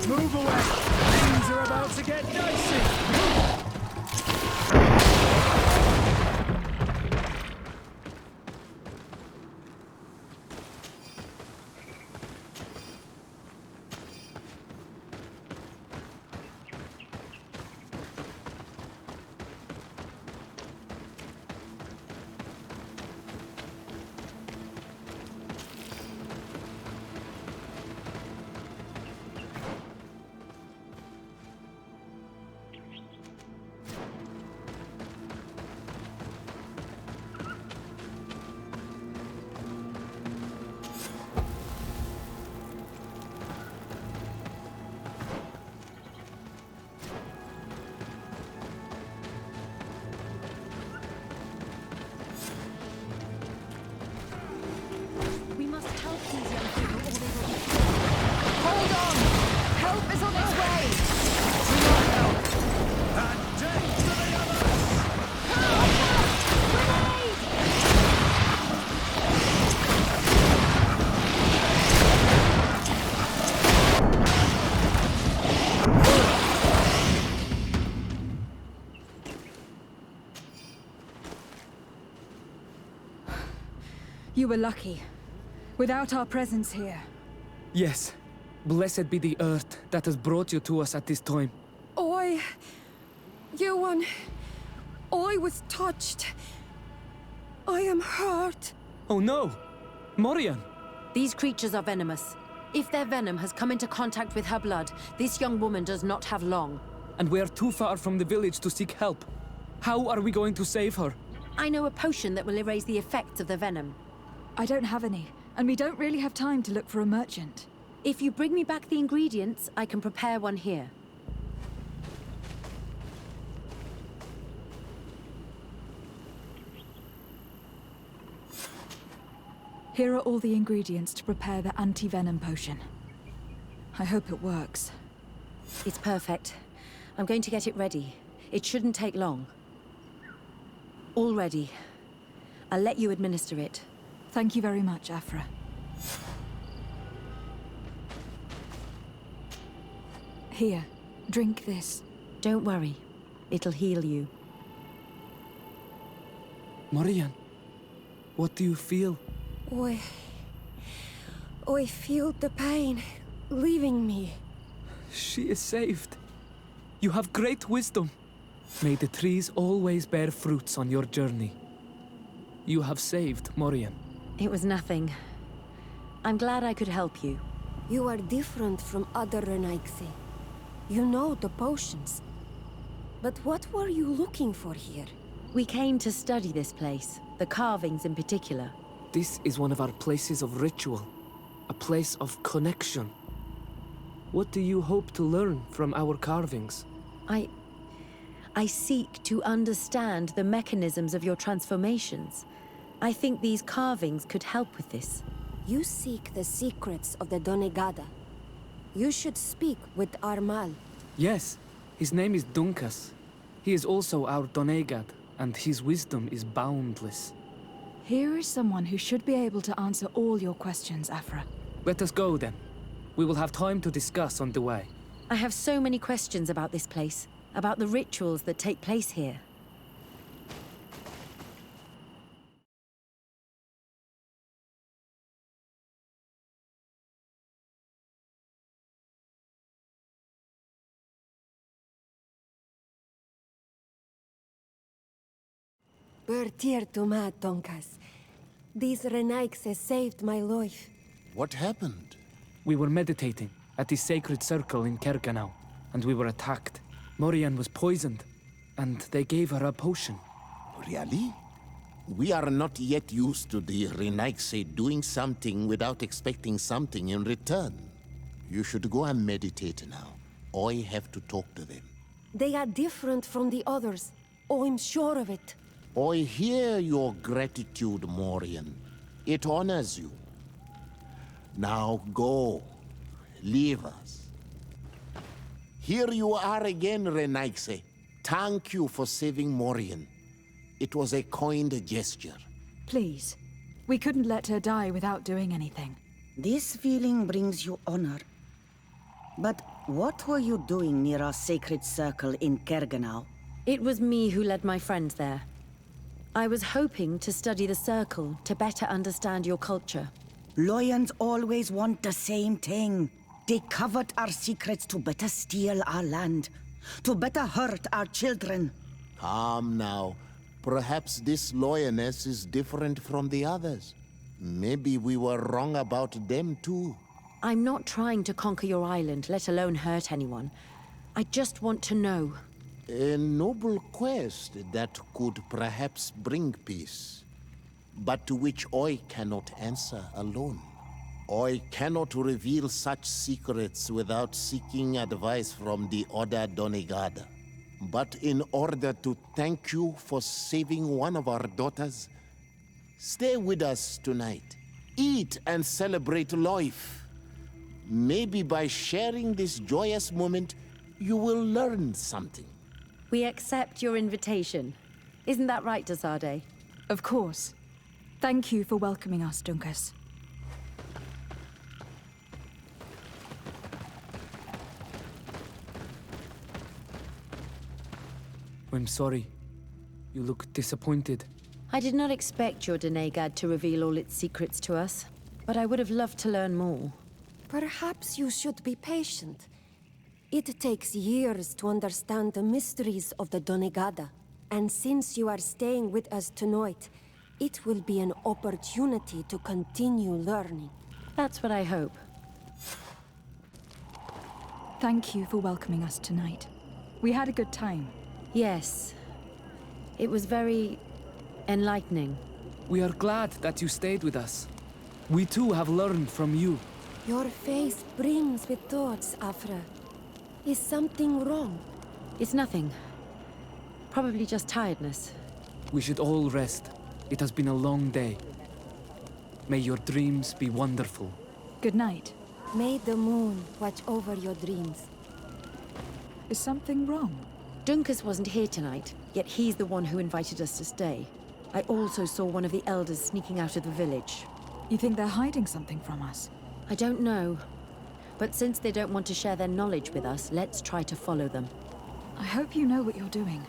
Move away! Things are about to get dicey! You were lucky. Without our presence here. Yes. Blessed be the earth that has brought you to us at this time. Yuan, I was touched. I am hurt. Oh no! Morian! These creatures are venomous. If their venom has come into contact with her blood, this young woman does not have long. And we are too far from the village to seek help. How are we going to save her? I know a potion that will erase the effects of the venom. I don't have any, and we don't really have time to look for a merchant. If you bring me back the ingredients, I can prepare one here. Here are all the ingredients to prepare the anti-venom potion. I hope it works. It's perfect. I'm going to get it ready. It shouldn't take long. All ready. I'll let you administer it. Thank you very much, Afra. Here, drink this. Don't worry. It'll heal you. Morian, what do you feel? I feel the pain leaving me. She is saved. You have great wisdom. May the trees always bear fruits on your journey. You have saved Morian. It was nothing. I'm glad I could help you. You are different from other Renaigse. You know the potions. But what were you looking for here? We came to study this place, the carvings in particular. This is one of our places of ritual. A place of connection. What do you hope to learn from our carvings? I seek to understand the mechanisms of your transformations. I think these carvings could help with this. You seek the secrets of the Donegada. You should speak with Armal. Yes, his name is Dunkas. He is also our Donegad, and his wisdom is boundless. Here is someone who should be able to answer all your questions, Afra. Let us go then. We will have time to discuss on the way. I have so many questions about this place, about the rituals that take place here. Bertir to ma, Donkas. These Renaigse saved my life. What happened? We were meditating at the sacred circle in Kerganau, and we were attacked. Morian was poisoned, and they gave her a potion. Really? We are not yet used to the Renaigse doing something without expecting something in return. You should go and meditate now. I have to talk to them. They are different from the others. Oh, I'm sure of it. I hear your gratitude, Morian. It honors you. Now go. Leave us. Here you are again, Renaigse. Thank you for saving Morian. It was a coined gesture. Please. We couldn't let her die without doing anything. This feeling brings you honor. But what were you doing near our sacred circle in Kergenau? It was me who led my friends there. I was hoping to study the Circle to better understand your culture. Loyans always want the same thing. They covet our secrets to better steal our land, to better hurt our children. Calm now. Perhaps this lioness is different from the others. Maybe we were wrong about them too. I'm not trying to conquer your island, let alone hurt anyone. I just want to know. A noble quest that could perhaps bring peace, but to which I cannot answer alone. I cannot reveal such secrets without seeking advice from the Order Donegada. But in order to thank you for saving one of our daughters, stay with us tonight. Eat and celebrate life. Maybe by sharing this joyous moment, you will learn something. We accept your invitation. Isn't that right, Desade? Of course. Thank you for welcoming us, Dunkus. I'm sorry. You look disappointed. I did not expect your Denegad to reveal all its secrets to us, but I would have loved to learn more. Perhaps you should be patient. It takes years to understand the mysteries of the Donegada. And since you are staying with us tonight, it will be an opportunity to continue learning. That's what I hope. Thank you for welcoming us tonight. We had a good time. Yes. It was very enlightening. We are glad that you stayed with us. We too have learned from you. Your face brims with thoughts, Afra. Is something wrong? It's nothing. Probably just tiredness. We should all rest. It has been a long day. May your dreams be wonderful. Good night. May the moon watch over your dreams. Is something wrong? Dunkus wasn't here tonight, yet he's the one who invited us to stay. I also saw one of the elders sneaking out of the village. You think they're hiding something from us? I don't know. But since they don't want to share their knowledge with us, let's try to follow them. I hope you know what you're doing.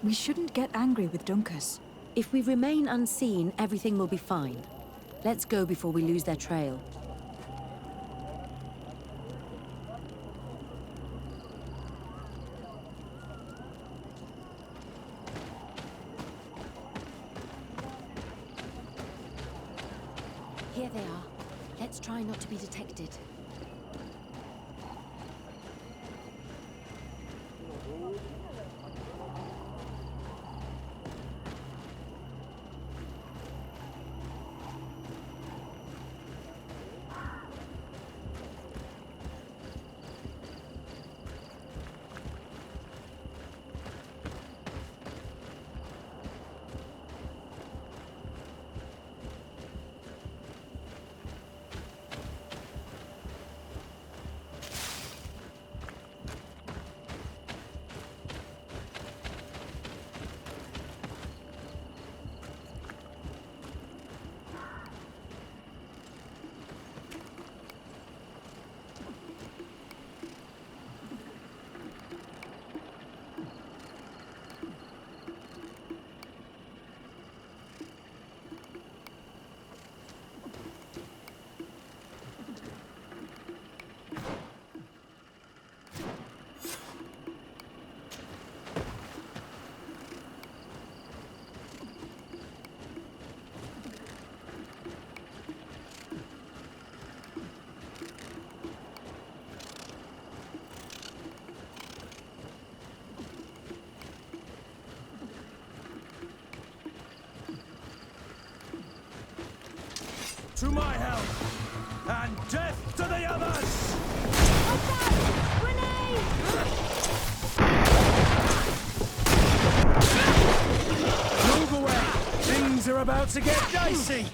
We shouldn't get angry with Dunkus. If we remain unseen, everything will be fine. Let's go before we lose their trail. Here they are. Let's try not to be detected. To my help! And death to the others! Move away! Things are about to get dicey!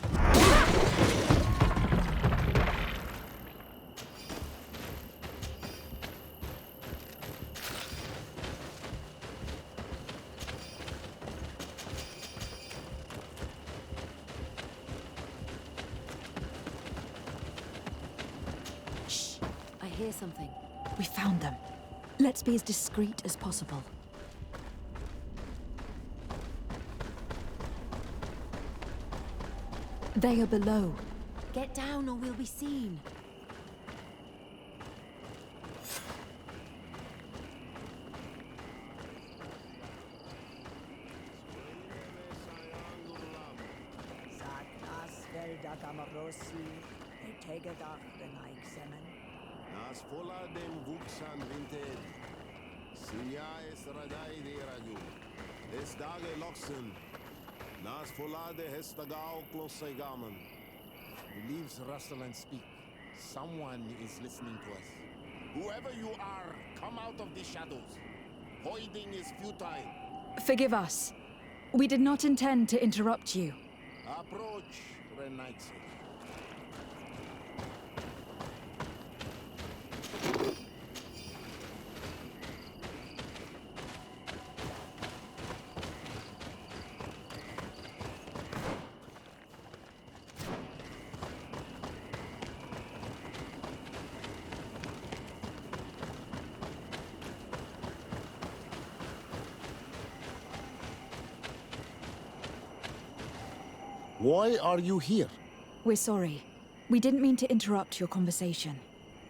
Shh! I hear something. We found them. Let's be as discreet as possible. They are below. Get down or we'll be seen. Nas pola dem vuksan vinted. Sinya es radai de raju. Es dage loksen. Nas pola de hestagao klosaigamen. The leaves rustle and speak. Someone is listening to us. Whoever you are, come out of the shadows. Voiding is futile. Forgive us. We did not intend to interrupt you. Approach, Renaixi. Why are you here? We're sorry. We didn't mean to interrupt your conversation.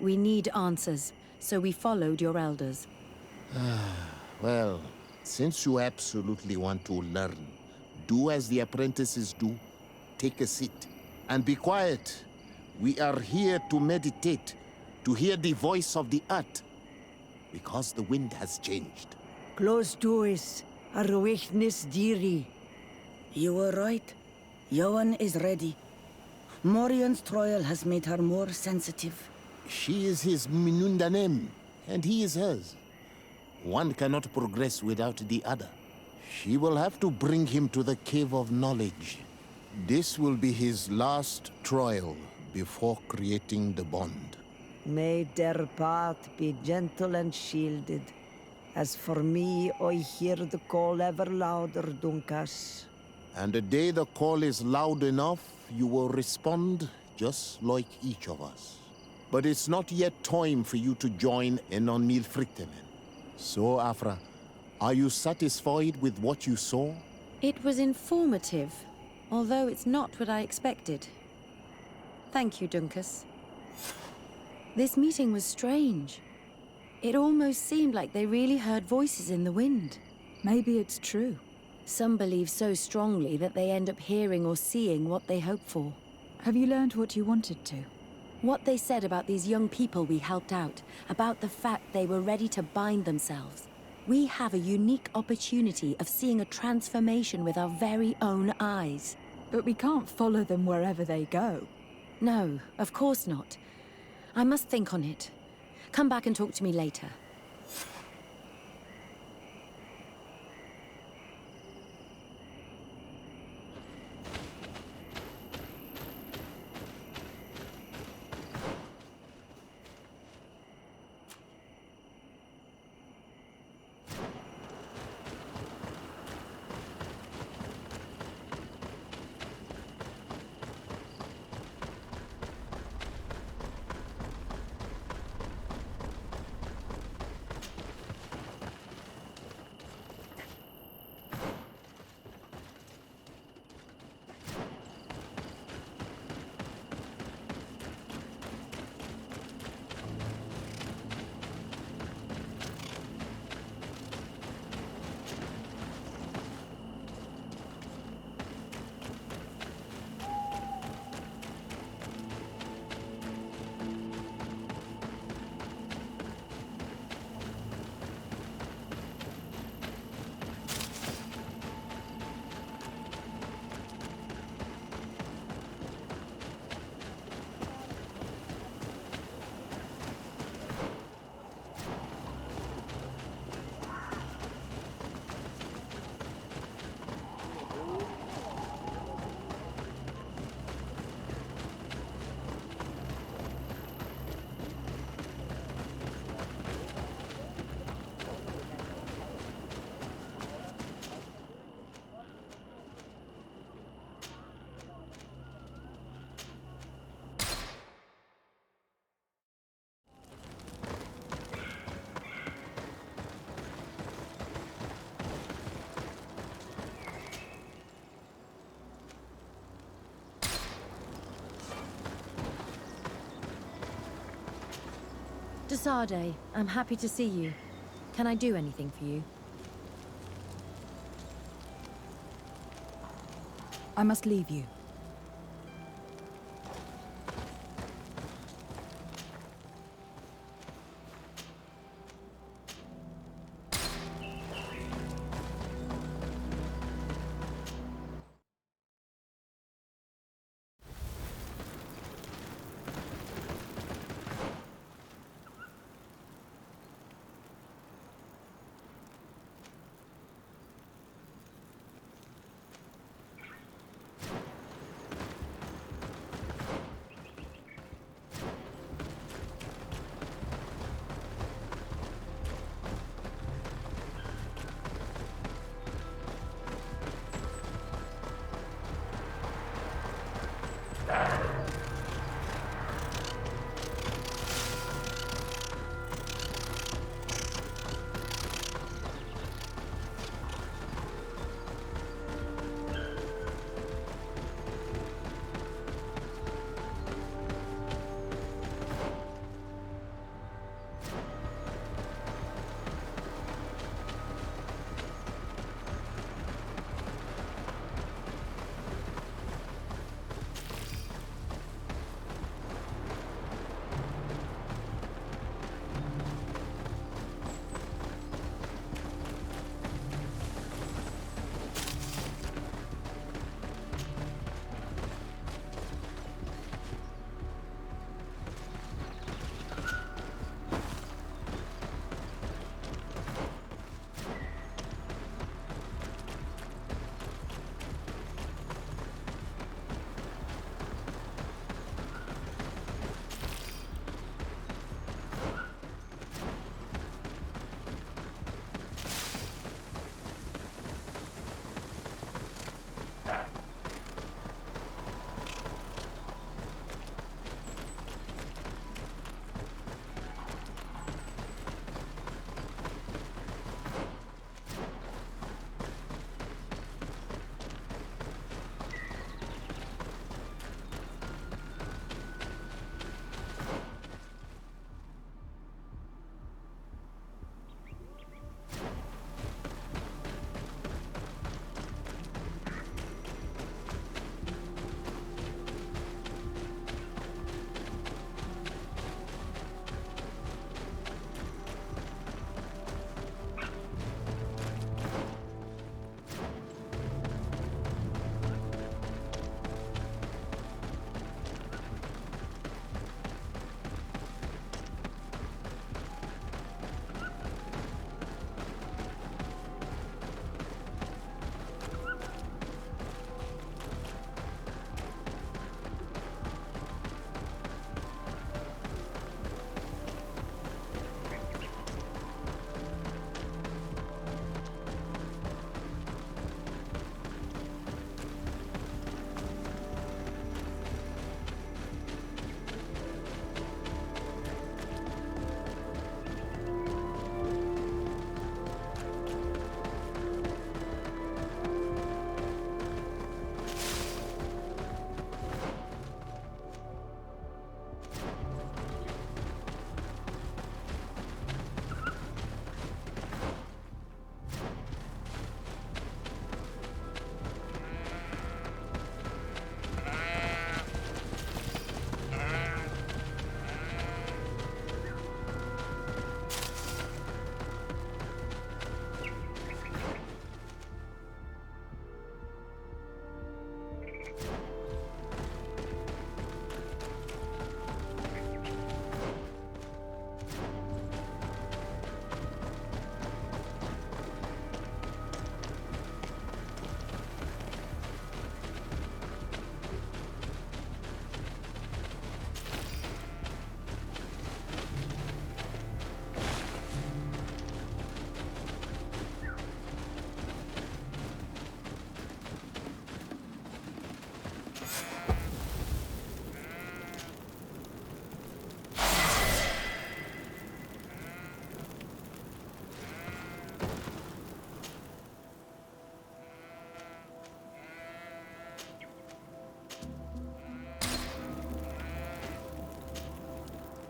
We need answers, so we followed your elders. Well, since you absolutely want to learn, do as the apprentices do. Take a seat and be quiet. We are here to meditate, to hear the voice of the earth, because the wind has changed. Close doors, arwechnis diri. You were right. Johan is ready. Morian's trial has made her more sensitive. She is his Minundanem, and he is hers. One cannot progress without the other. She will have to bring him to the Cave of Knowledge. This will be his last trial before creating the bond. May their path be gentle and shielded. As for me, I hear the call ever louder, Dunkas. And the day the call is loud enough, you will respond just like each of us. But it's not yet time for you to join in on Milfrichtemen. So, Afra, are you satisfied with what you saw? It was informative, although it's not what I expected. Thank you, Dunkus. This meeting was strange. It almost seemed like they really heard voices in the wind. Maybe it's true. Some believe so strongly that they end up hearing or seeing what they hope for. Have you learned what you wanted to? What they said about these young people we helped out, about the fact they were ready to bind themselves. We have a unique opportunity of seeing a transformation with our very own eyes. But we can't follow them wherever they go. No, of course not. I must think on it. Come back and talk to me later. Dr. Sade, I'm happy to see you. Can I do anything for you? I must leave you.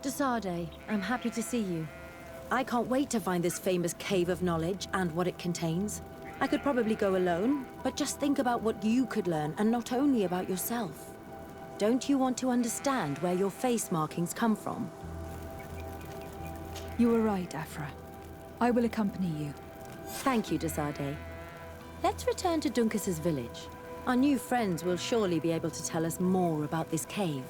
Desade, I'm happy to see you. I can't wait to find this famous cave of knowledge and what it contains. I could probably go alone, but just think about what you could learn, and not only about yourself. Don't you want to understand where your face markings come from? You were right, Afra. I will accompany you. Thank you, Desade. Let's return to Duncas's village. Our new friends will surely be able to tell us more about this cave.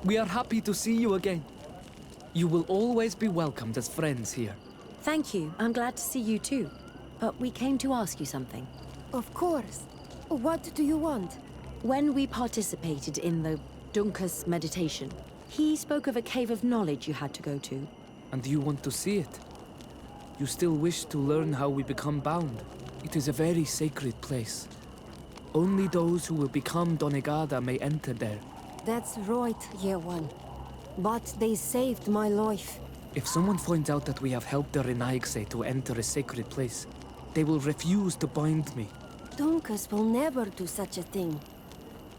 We are happy to see you again. You will always be welcomed as friends here. Thank you. I'm glad to see you too. But we came to ask you something. Of course. What do you want? When we participated in the Dunkus meditation, he spoke of a cave of knowledge you had to go to. And you want to see it? You still wish to learn how we become bound? It is a very sacred place. Only those who will become Donegada may enter there. That's right, Year One. But they saved my life. If someone finds out that we have helped the Renaigse to enter a sacred place, they will refuse to bind me. Dunkus will never do such a thing.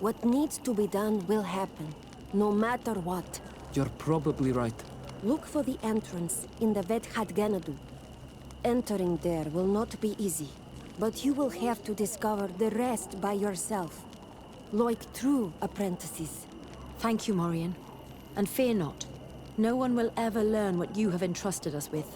What needs to be done will happen, no matter what. You're probably right. Look for the entrance in the Vedhat Ganadu. Entering there will not be easy, but you will have to discover the rest by yourself. Like true apprentices. Thank you, Morian. And fear not. No one will ever learn what you have entrusted us with.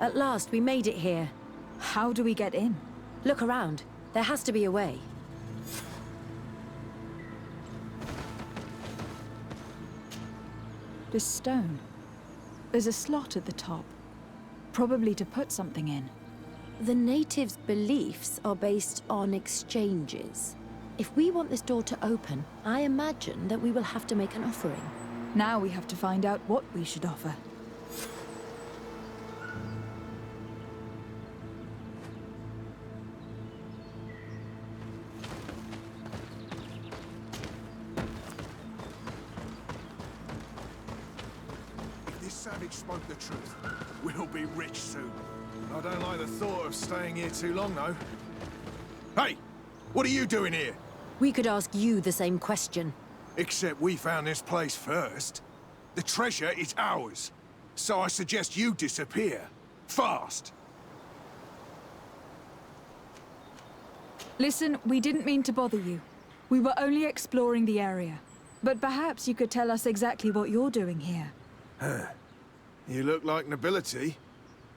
At last, we made it here. How do we get in? Look around. There has to be a way. This stone. There's a slot at the top. Probably to put something in. The natives' beliefs are based on exchanges. If we want this door to open, I imagine that we will have to make an offering. Now we have to find out what we should offer. Savage spoke the truth. We'll be rich soon. I don't like the thought of staying here too long, though. Hey! What are you doing here? We could ask you the same question. Except we found this place first. The treasure is ours. So I suggest you disappear. Fast! Listen, we didn't mean to bother you. We were only exploring the area. But perhaps you could tell us exactly what you're doing here. You look like nobility,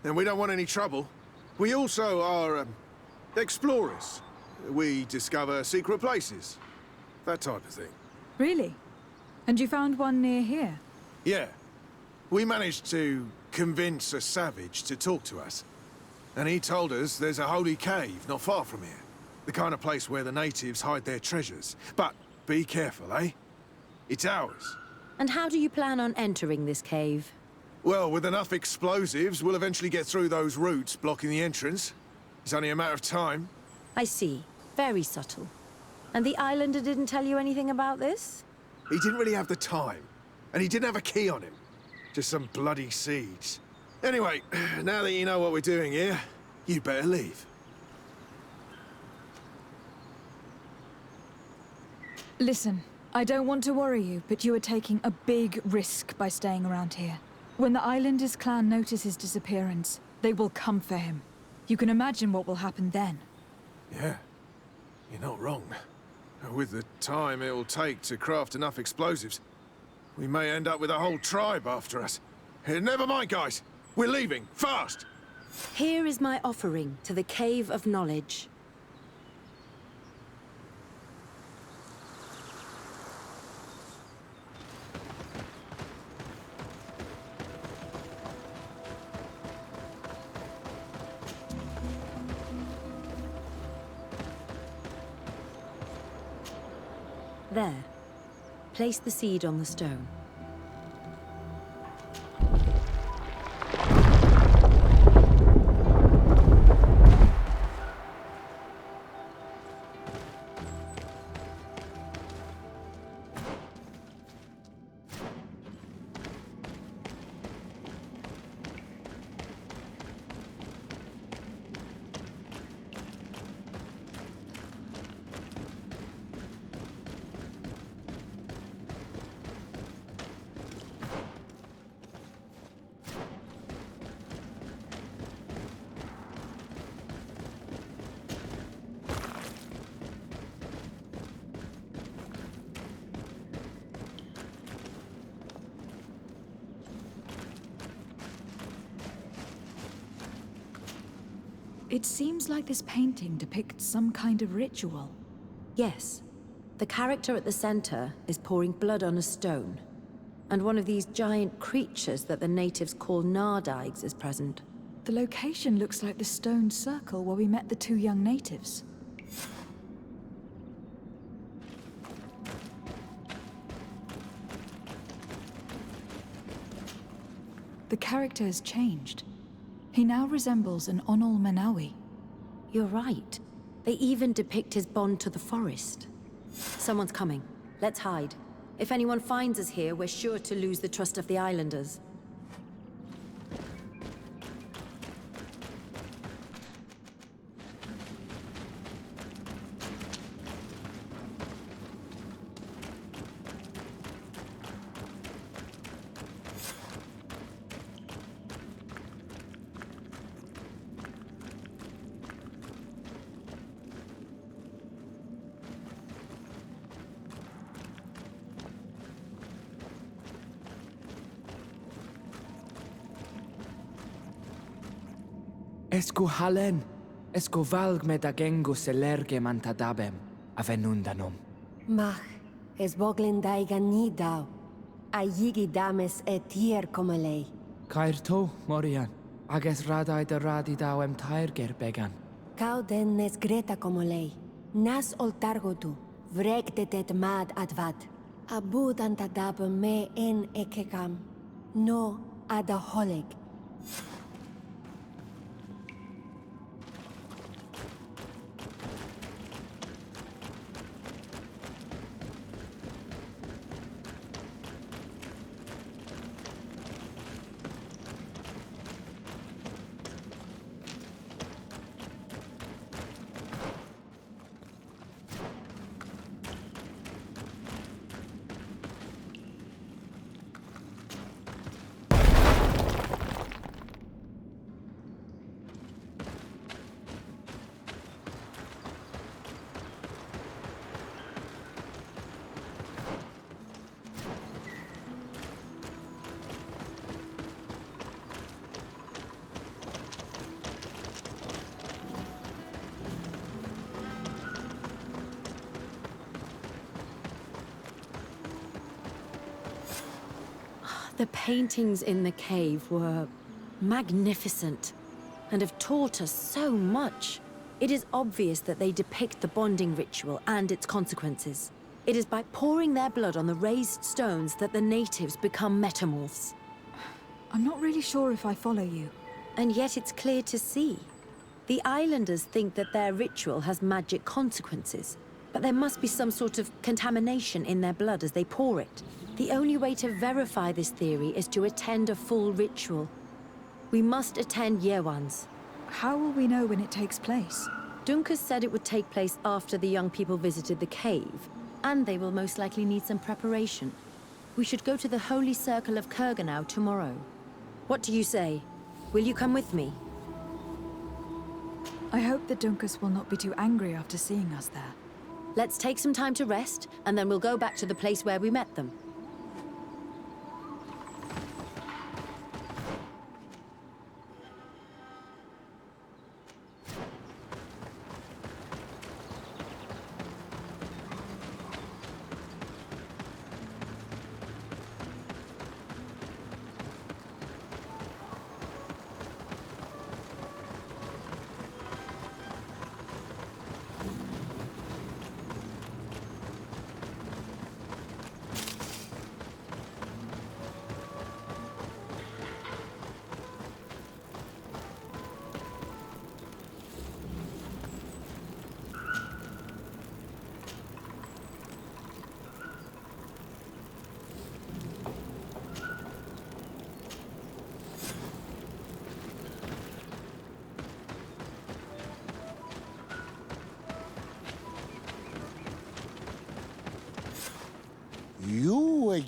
and we don't want any trouble. We also are, explorers. We discover secret places. That type of thing. Really? And you found one near here? Yeah. We managed to convince a savage to talk to us. And he told us there's a holy cave not far from here. The kind of place where the natives hide their treasures. But be careful, eh? It's ours. And how do you plan on entering this cave? Well, with enough explosives, we'll eventually get through those roots blocking the entrance. It's only a matter of time. I see. Very subtle. And the islander didn't tell you anything about this? He didn't really have the time. And he didn't have a key on him. Just some bloody seeds. Anyway, now that you know what we're doing here, you'd better leave. Listen, I don't want to worry you, but you are taking a big risk by staying around here. When the Islanders clan notice his disappearance, they will come for him. You can imagine what will happen then. Yeah, you're not wrong. With the time it'll take to craft enough explosives, We may end up with a whole tribe after us. Never mind, guys. We're leaving, fast! Here is my offering to the Cave of Knowledge. There. Place the seed on the stone. It seems like this painting depicts some kind of ritual. Yes. The character at the center is pouring blood on a stone. And one of these giant creatures that the natives call Nardigs is present. The location looks like the stone circle where we met the two young natives. The character has changed. He now resembles an Onol Manawi. You're right. They even depict his bond to the forest. Someone's coming. Let's hide. If anyone finds us here, we're sure to lose the trust of the islanders. Esco halen, esco valg medagengo selerge mantadabem, avenundanum. Mach, es boglin daiga ni dau. A yigi dames etier como lei. Cair to, Morian, ages radai de radi dauem tairger began. Cau den nes greta como lei. Nas oltargo tu, vrekte tet mad advad. Abud antadab me en ekekam. No ada holeg. The paintings in the cave were magnificent and have taught us so much. It is obvious that they depict the bonding ritual and its consequences. It is by pouring their blood on the raised stones that the natives become metamorphs. I'm not really sure if I follow you. And yet it's clear to see. The islanders think that their ritual has magic consequences, but there must be some sort of contamination in their blood as they pour it. The only way to verify this theory is to attend a full ritual. We must attend Yewan's. How will we know when it takes place? Dunkus said it would take place after the young people visited the cave, and they will most likely need some preparation. We should go to the Holy Circle of Kurganau tomorrow. What do you say? Will you come with me? I hope that Dunkus will not be too angry after seeing us there. Let's take some time to rest, and then we'll go back to the place where we met them.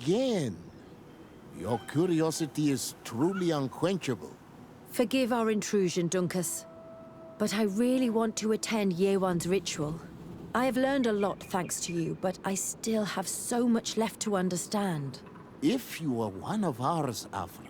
again. Your curiosity is truly unquenchable. Forgive our intrusion, Dunkus. But I really want to attend Yewan's ritual. I have learned a lot thanks to you, but I still have so much left to understand. If you were one of ours, Afra,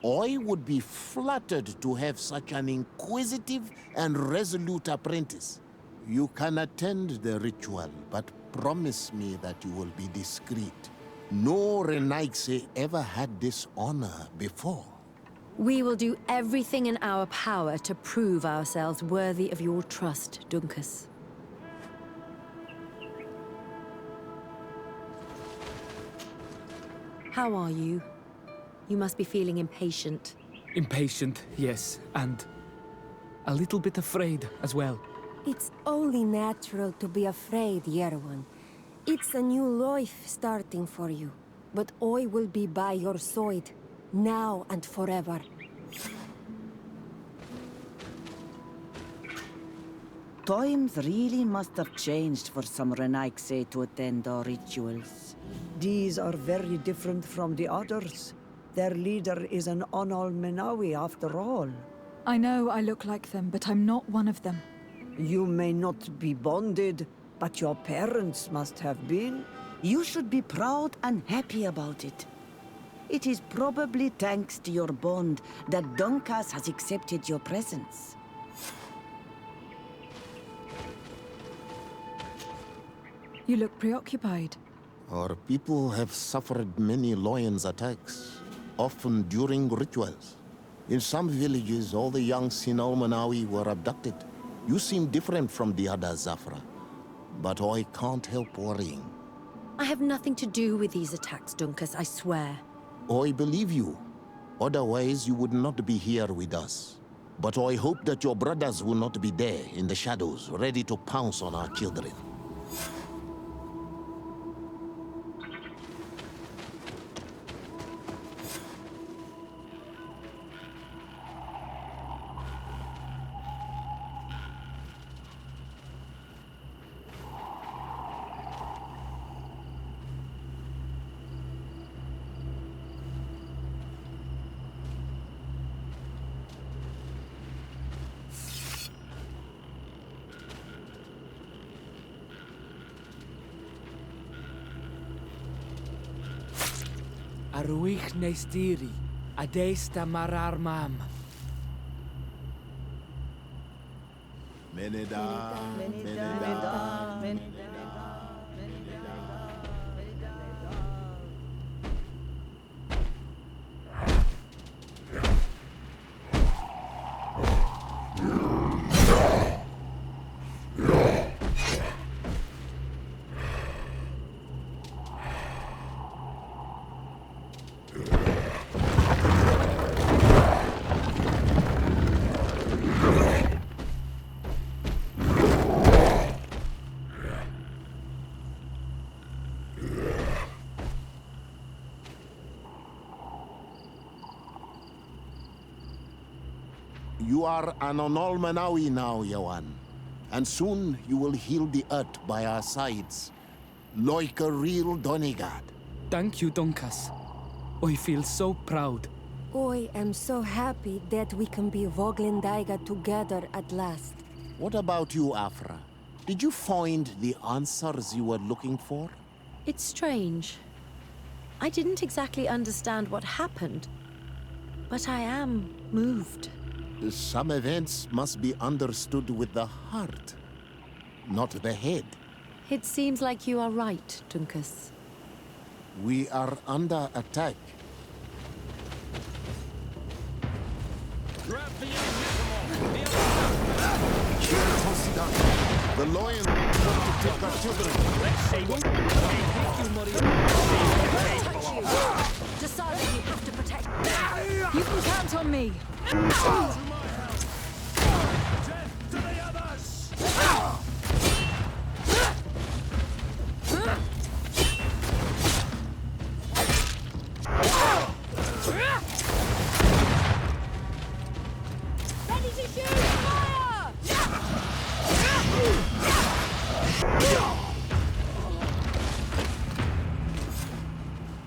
I would be flattered to have such an inquisitive and resolute apprentice. You can attend the ritual, but promise me that you will be discreet. No Renaigse ever had this honor before. We will do everything in our power to prove ourselves worthy of your trust, Dunkus. How are you? You must be feeling impatient. Impatient, yes, and a little bit afraid as well. It's only natural to be afraid, Yerwan. It's a new life starting for you. But I will be by your side, now and forever. Times really must have changed for some Renaigse to attend our rituals. These are very different from the others. Their leader is an Onol Menawi after all. I know I look like them, but I'm not one of them. You may not be bonded, but your parents must have been. You should be proud and happy about it. It is probably thanks to your bond that Dunkas has accepted your presence. You look preoccupied. Our people have suffered many lions' attacks, often during rituals. In some villages, all the young Sinal Manawi were abducted. You seem different from the other Zafra, but I can't help worrying. I have nothing to do with these attacks, Dunkus, I swear. I believe you. Otherwise, you would not be here with us. But I hope that your brothers will not be there in the shadows, ready to pounce on our children. Aruich Nestiri, Adesta Marar Mam. Meneda, Meneda. You are an Onol Manawi now, Yawan. And soon you will heal the earth by our sides, like a real Donegad. Thank you, Dunkas. I feel so proud. I am so happy that we can be Voglendaiga together at last. What about you, Afra? Did you find the answers you were looking for? It's strange. I didn't exactly understand what happened, but I am moved. Some events must be understood with the heart, not the head. It seems like you are right, Dunkus. We are under attack. The lion wants to take our children. Decided you have to protect. You can count on me. Ready to shoot! Fire!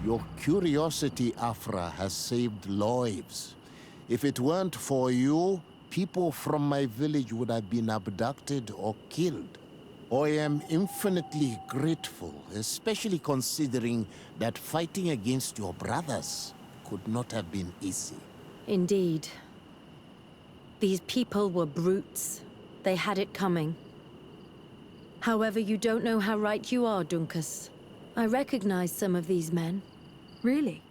Your curiosity, Afra, has saved lives. If it weren't for you, people from my village would have been abducted or killed. I am infinitely grateful, especially considering that fighting against your brothers could not have been easy. Indeed. These people were brutes. They had it coming. However, you don't know how right you are, Dunkus. I recognize some of these men. Really?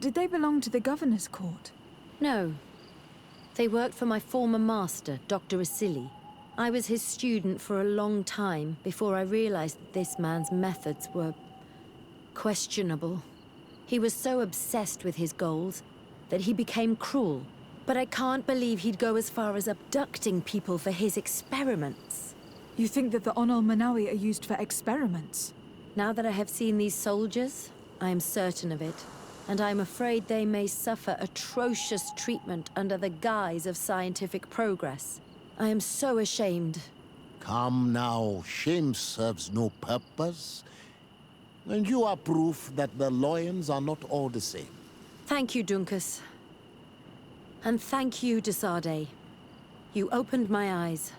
Did they belong to the governor's court? No. They worked for my former master, Dr. Asili. I was his student for a long time before I realized that this man's methods were questionable. He was so obsessed with his goals that he became cruel. But I can't believe he'd go as far as abducting people for his experiments. You think that the Onol Manawi are used for experiments? Now that I have seen these soldiers, I am certain of it. And I'm afraid they may suffer atrocious treatment under the guise of scientific progress. I am so ashamed. Come now, shame serves no purpose. And you are proof that the lions are not all the same. Thank you, Dunkus. And thank you, Desade. You opened my eyes.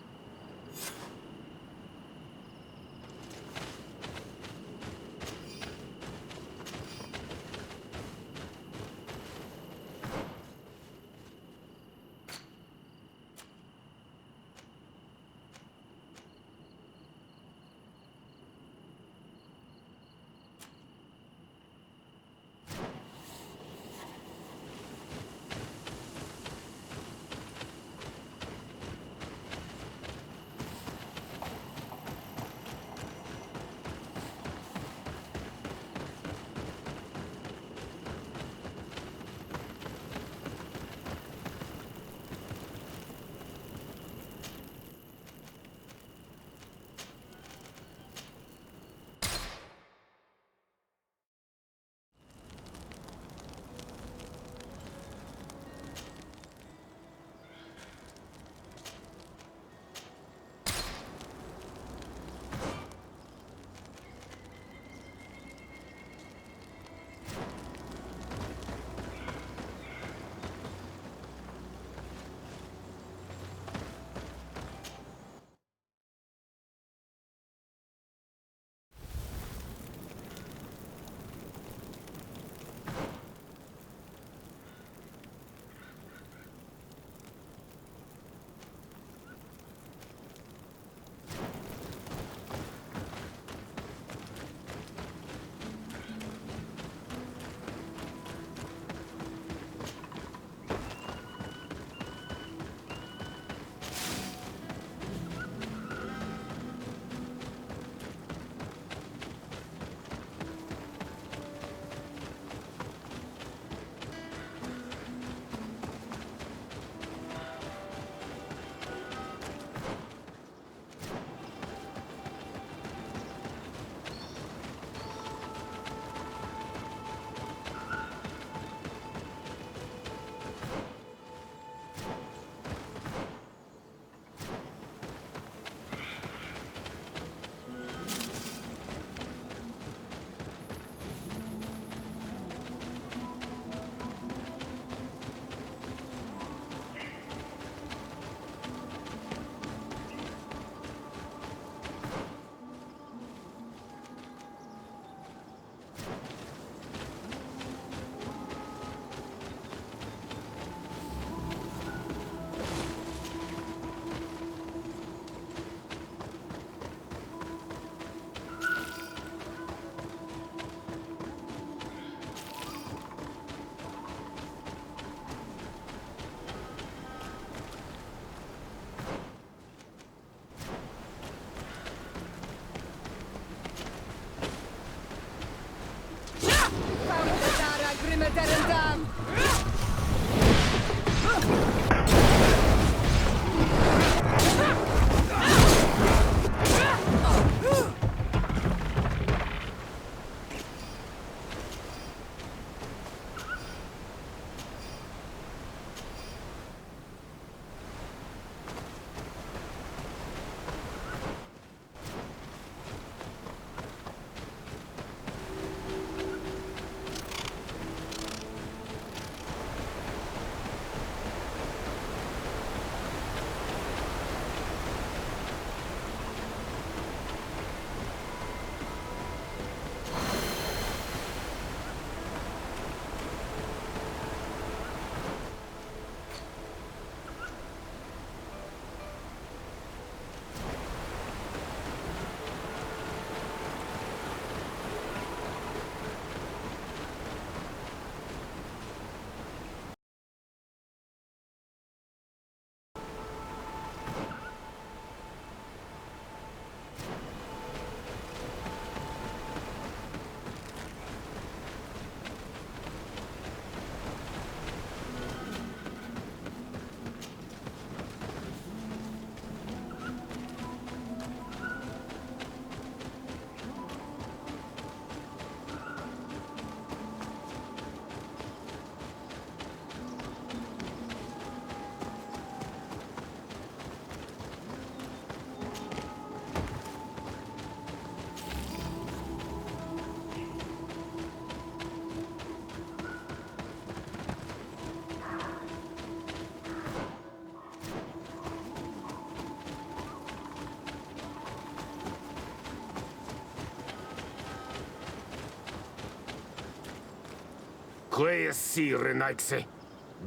Quiesci, Renaigse.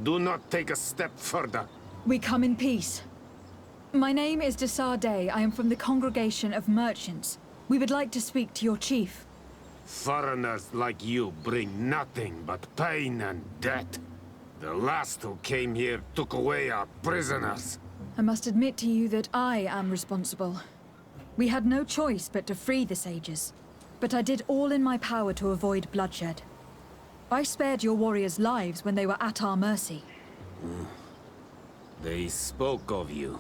Do not take a step further. We come in peace. My name is Desarde. I am from the Congregation of Merchants. We would like to speak to your chief. Foreigners like you bring nothing but pain and death. The last who came here took away our prisoners. I must admit to you that I am responsible. We had no choice but to free the sages. But I did all in my power to avoid bloodshed. I spared your warriors' lives when they were at our mercy. They spoke of you.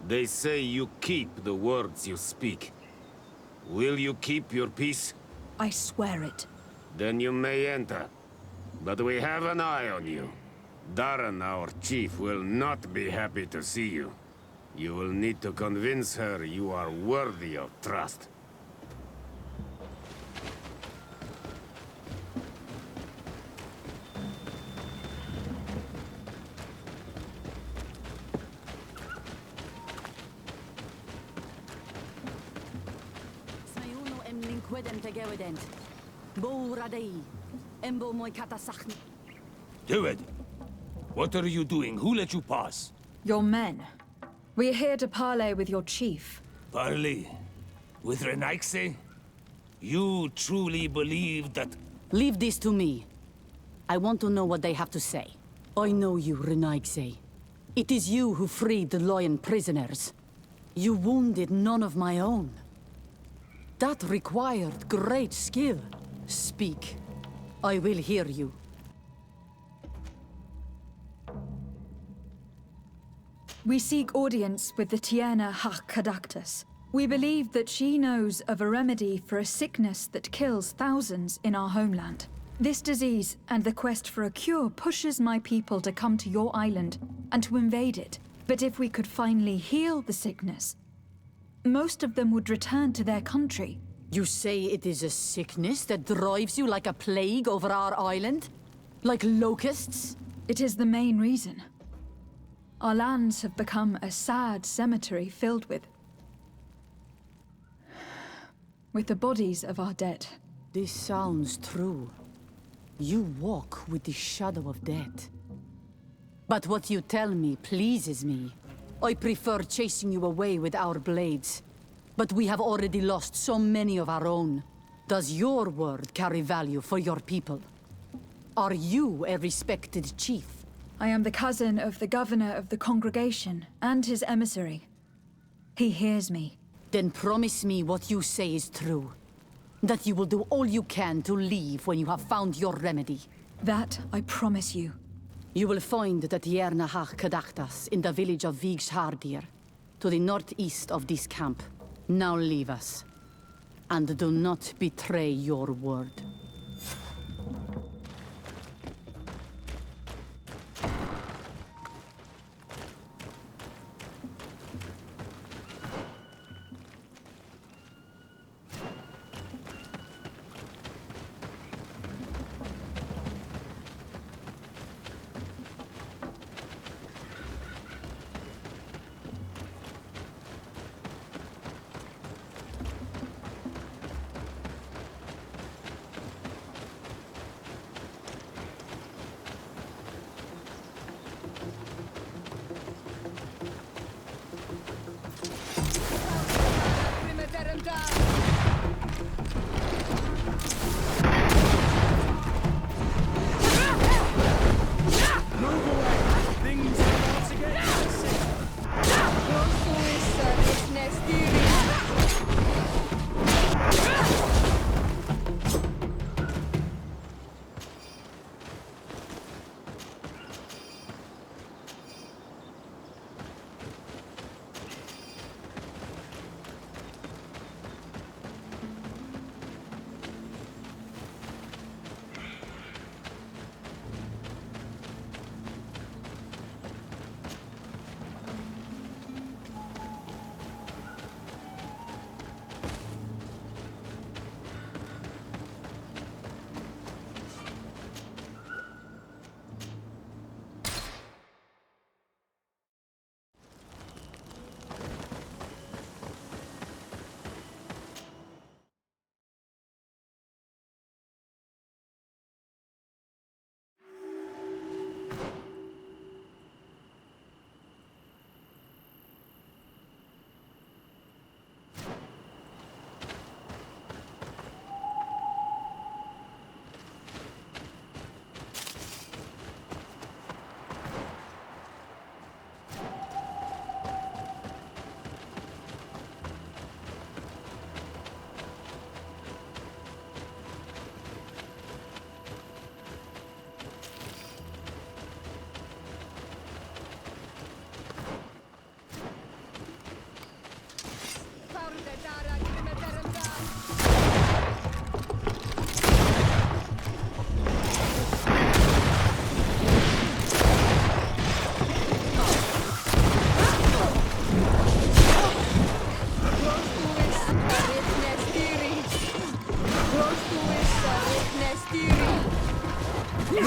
They say you keep the words you speak. Will you keep your peace? I swear it. Then you may enter. But we have an eye on you. Darren, our chief, will not be happy to see you. You will need to convince her you are worthy of trust. Do it. What are you doing? Who let you pass? Your men. We are here to parley with your chief. Parley? With Renaigse? You truly believe that... Leave this to me. I want to know what they have to say. I know you, Renaigse. It is you who freed the Loyan prisoners. You wounded none of my own. That required great skill. Speak. I will hear you. We seek audience with the Tierna Hakadaktus. We believe that she knows of a remedy for a sickness that kills thousands in our homeland. This disease and the quest for a cure pushes my people to come to your island and to invade it. But if we could finally heal the sickness, most of them would return to their country. You say it is a sickness that drives you like a plague over our island? Like locusts? It is the main reason. Our lands have become a sad cemetery filled with the bodies of our dead. This sounds true. You walk with the shadow of death. But what you tell me pleases me. I prefer chasing you away with our blades. But we have already lost so many of our own. Does your word carry value for your people? Are you a respected chief? I am the cousin of the governor of the congregation and his emissary. He hears me. Then promise me what you say is true. That you will do all you can to leave when you have found your remedy. That I promise you. You will find the Tierna Kadaktas in the village of Vigshardir, to the northeast of this camp. Now leave us. And do not betray your word.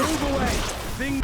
Move away! Thing...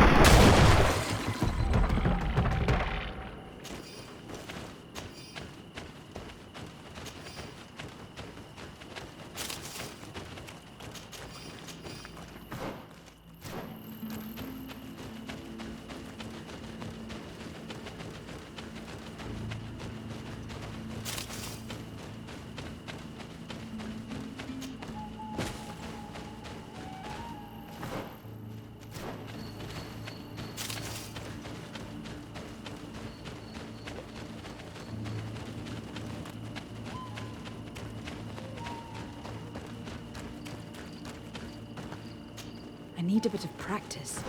I need a bit of practice.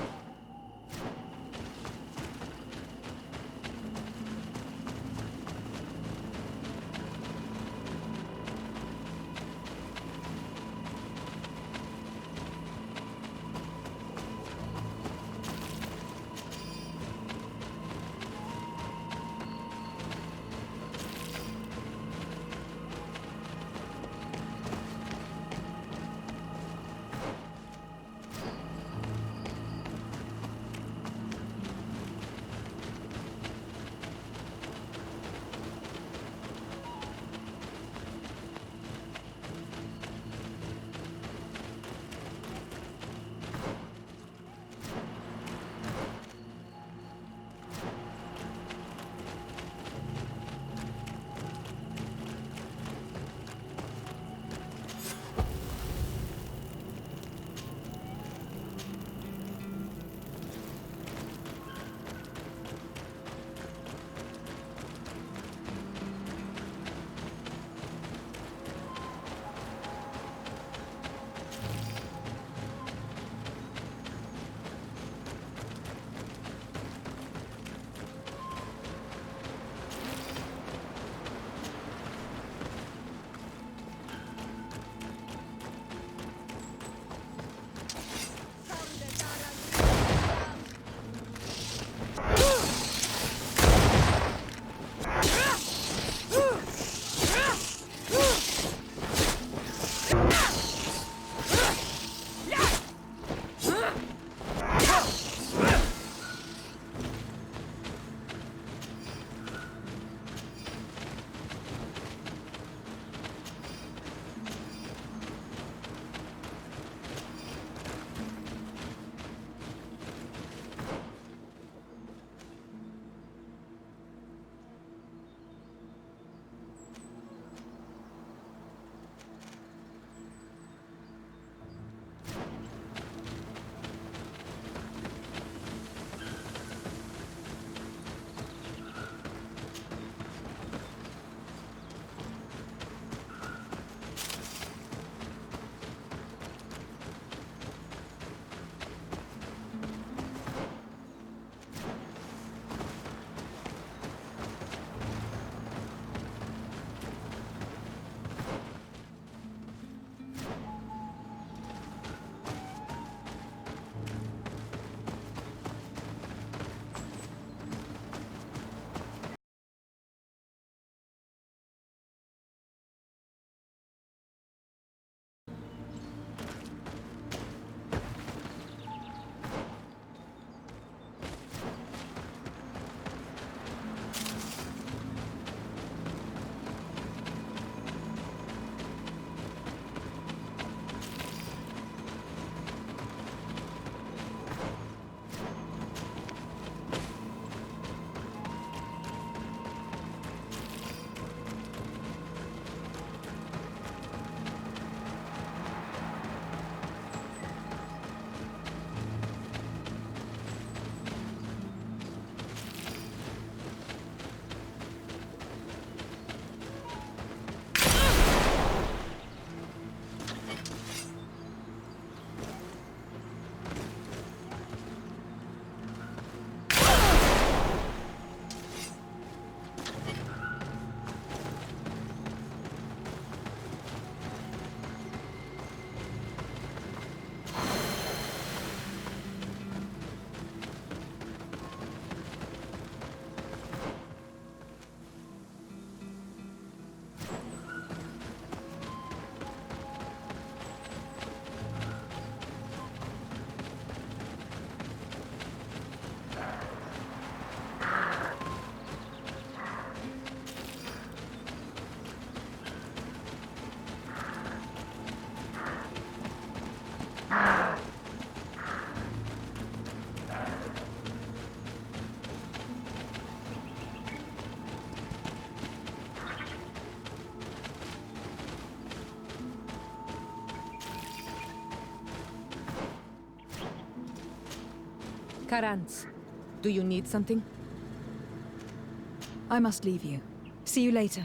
Karantz, do you need something? I must leave you. See you later.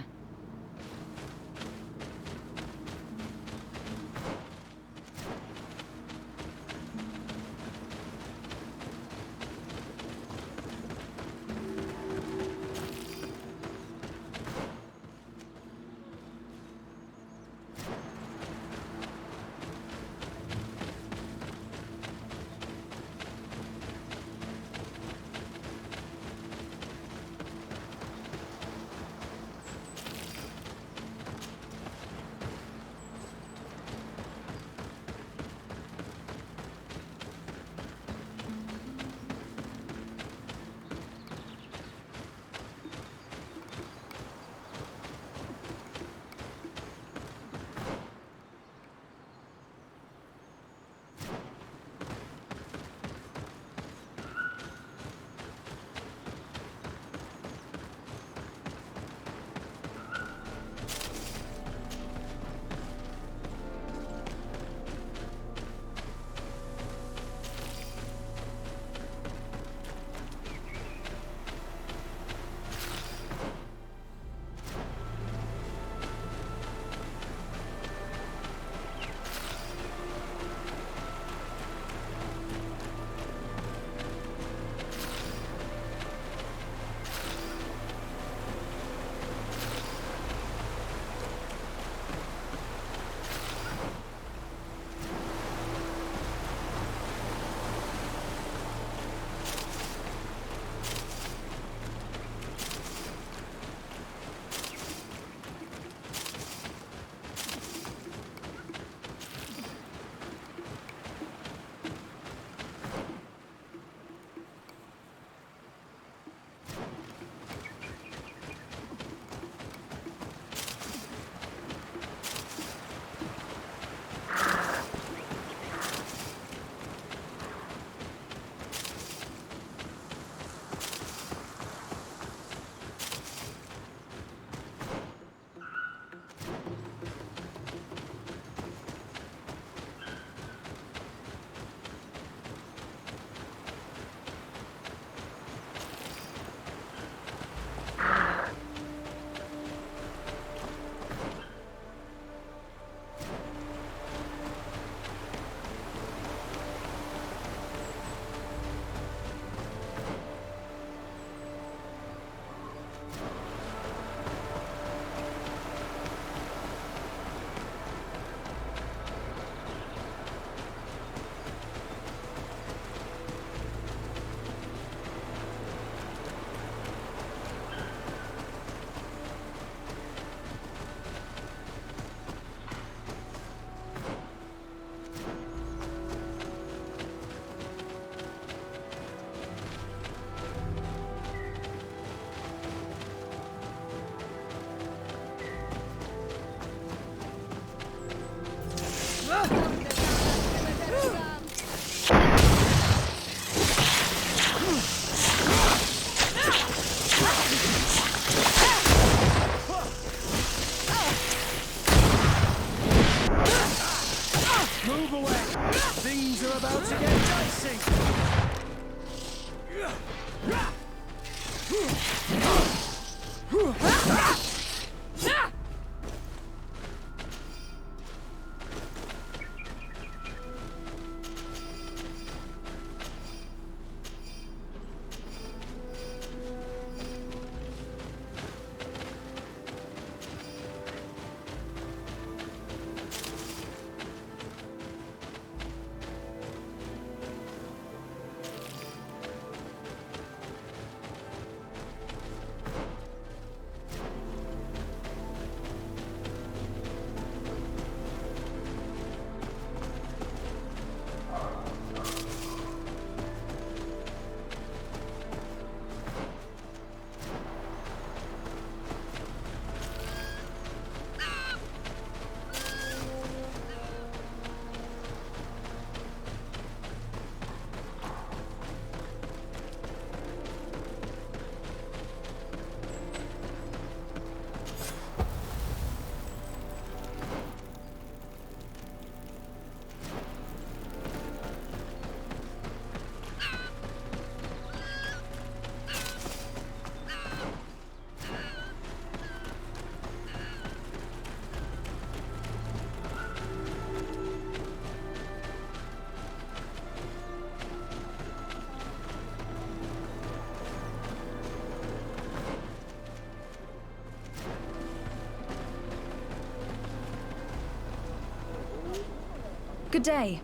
Good day.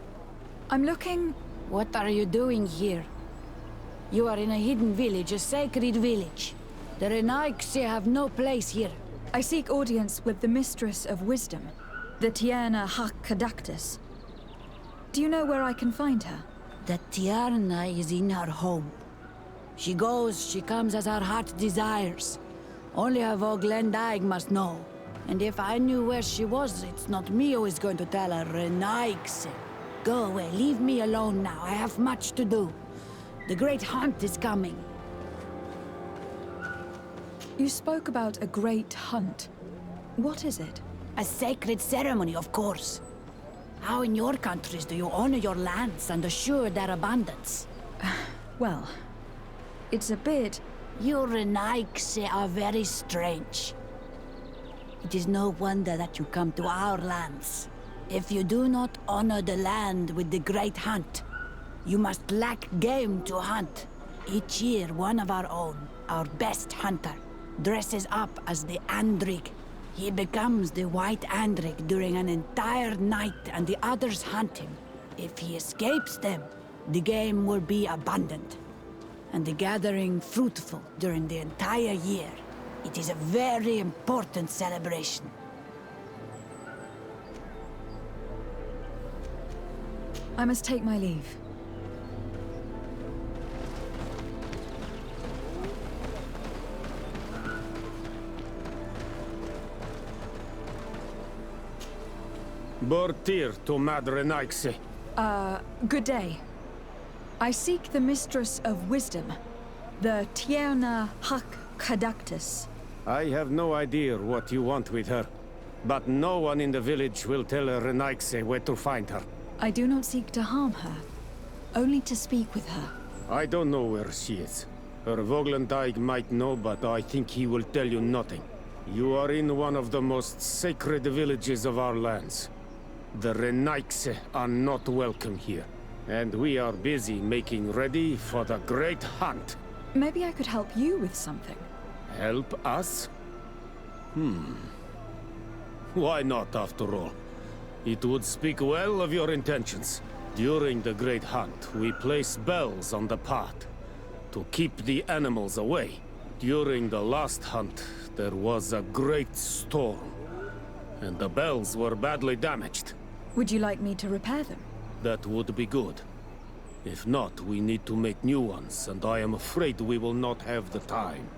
I'm looking... What are you doing here? You are in a hidden village, a sacred village. The Renaigse have no place here. I seek audience with the Mistress of Wisdom, the Tierna Hakkadactus. Do you know where I can find her? The Tierna is in her home. She goes, she comes as her heart desires. Only her Voglendaig must know. And if I knew where she was, it's not me who is going to tell her, Renaigse. Go away, leave me alone now. I have much to do. The great hunt is coming. You spoke about a great hunt. What is it? A sacred ceremony, of course. How in your countries do you honor your lands and assure their abundance? Well, it's a bit... You Renaigse are very strange. It is no wonder that you come to our lands. If you do not honor the land with the great hunt, you must lack game to hunt. Each year, one of our own, our best hunter, dresses up as the Andrig. He becomes the White Andrig during an entire night and the others hunt him. If he escapes them, the game will be abundant, and the gathering fruitful during the entire year. It is a very important celebration. I must take my leave. Bortir to Mad Renaigse. Good day. I seek the Mistress of Wisdom, the Tierna Hakkadactus. I have no idea what you want with her, but no one in the village will tell Renaigse where to find her. I do not seek to harm her, only to speak with her. I don't know where she is. Her Voglendaig might know, but I think he will tell you nothing. You are in one of the most sacred villages of our lands. The Renaigse are not welcome here, and we are busy making ready for the great hunt. Maybe I could help you with something. Help us? Why not, after all? It would speak well of your intentions. During the great hunt, we place bells on the path to keep the animals away. During the last hunt, there was a great storm, and the bells were badly damaged. Would you like me to repair them? That would be good. If not, we need to make new ones, and I am afraid we will not have the time.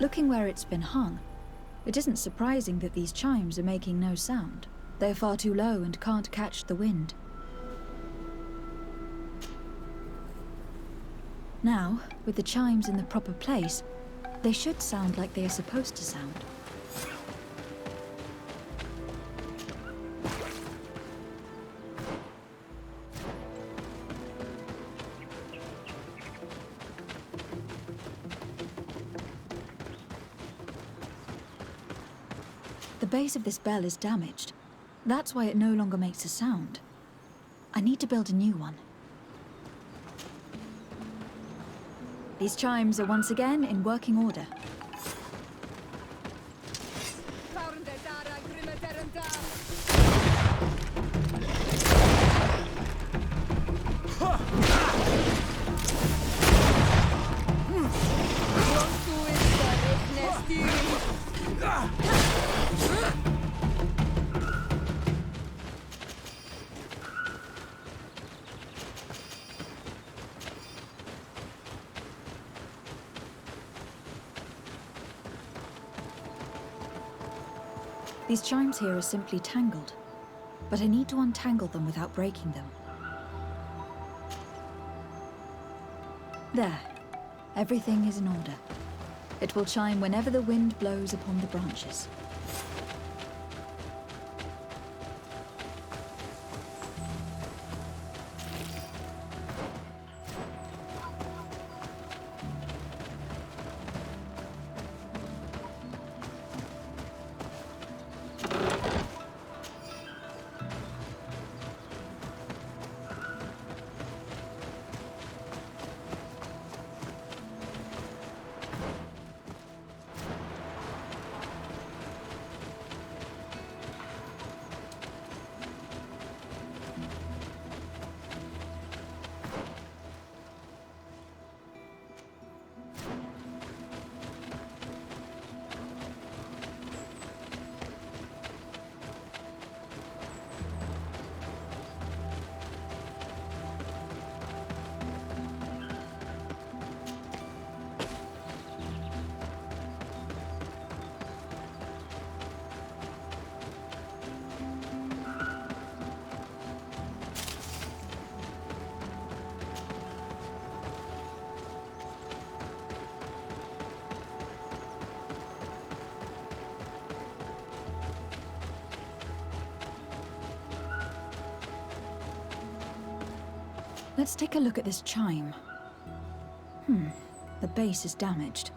Looking where it's been hung, it isn't surprising that these chimes are making no sound. They're far too low and can't catch the wind. Now, with the chimes in the proper place, they should sound like they are supposed to sound. The base of this bell is damaged. That's why it no longer makes a sound. I need to build a new one. These chimes are once again in working order. These chimes here are simply tangled, but I need to untangle them without breaking them. There. Everything is in order. It will chime whenever the wind blows upon the branches. Let's take a look at this chime. The base is damaged.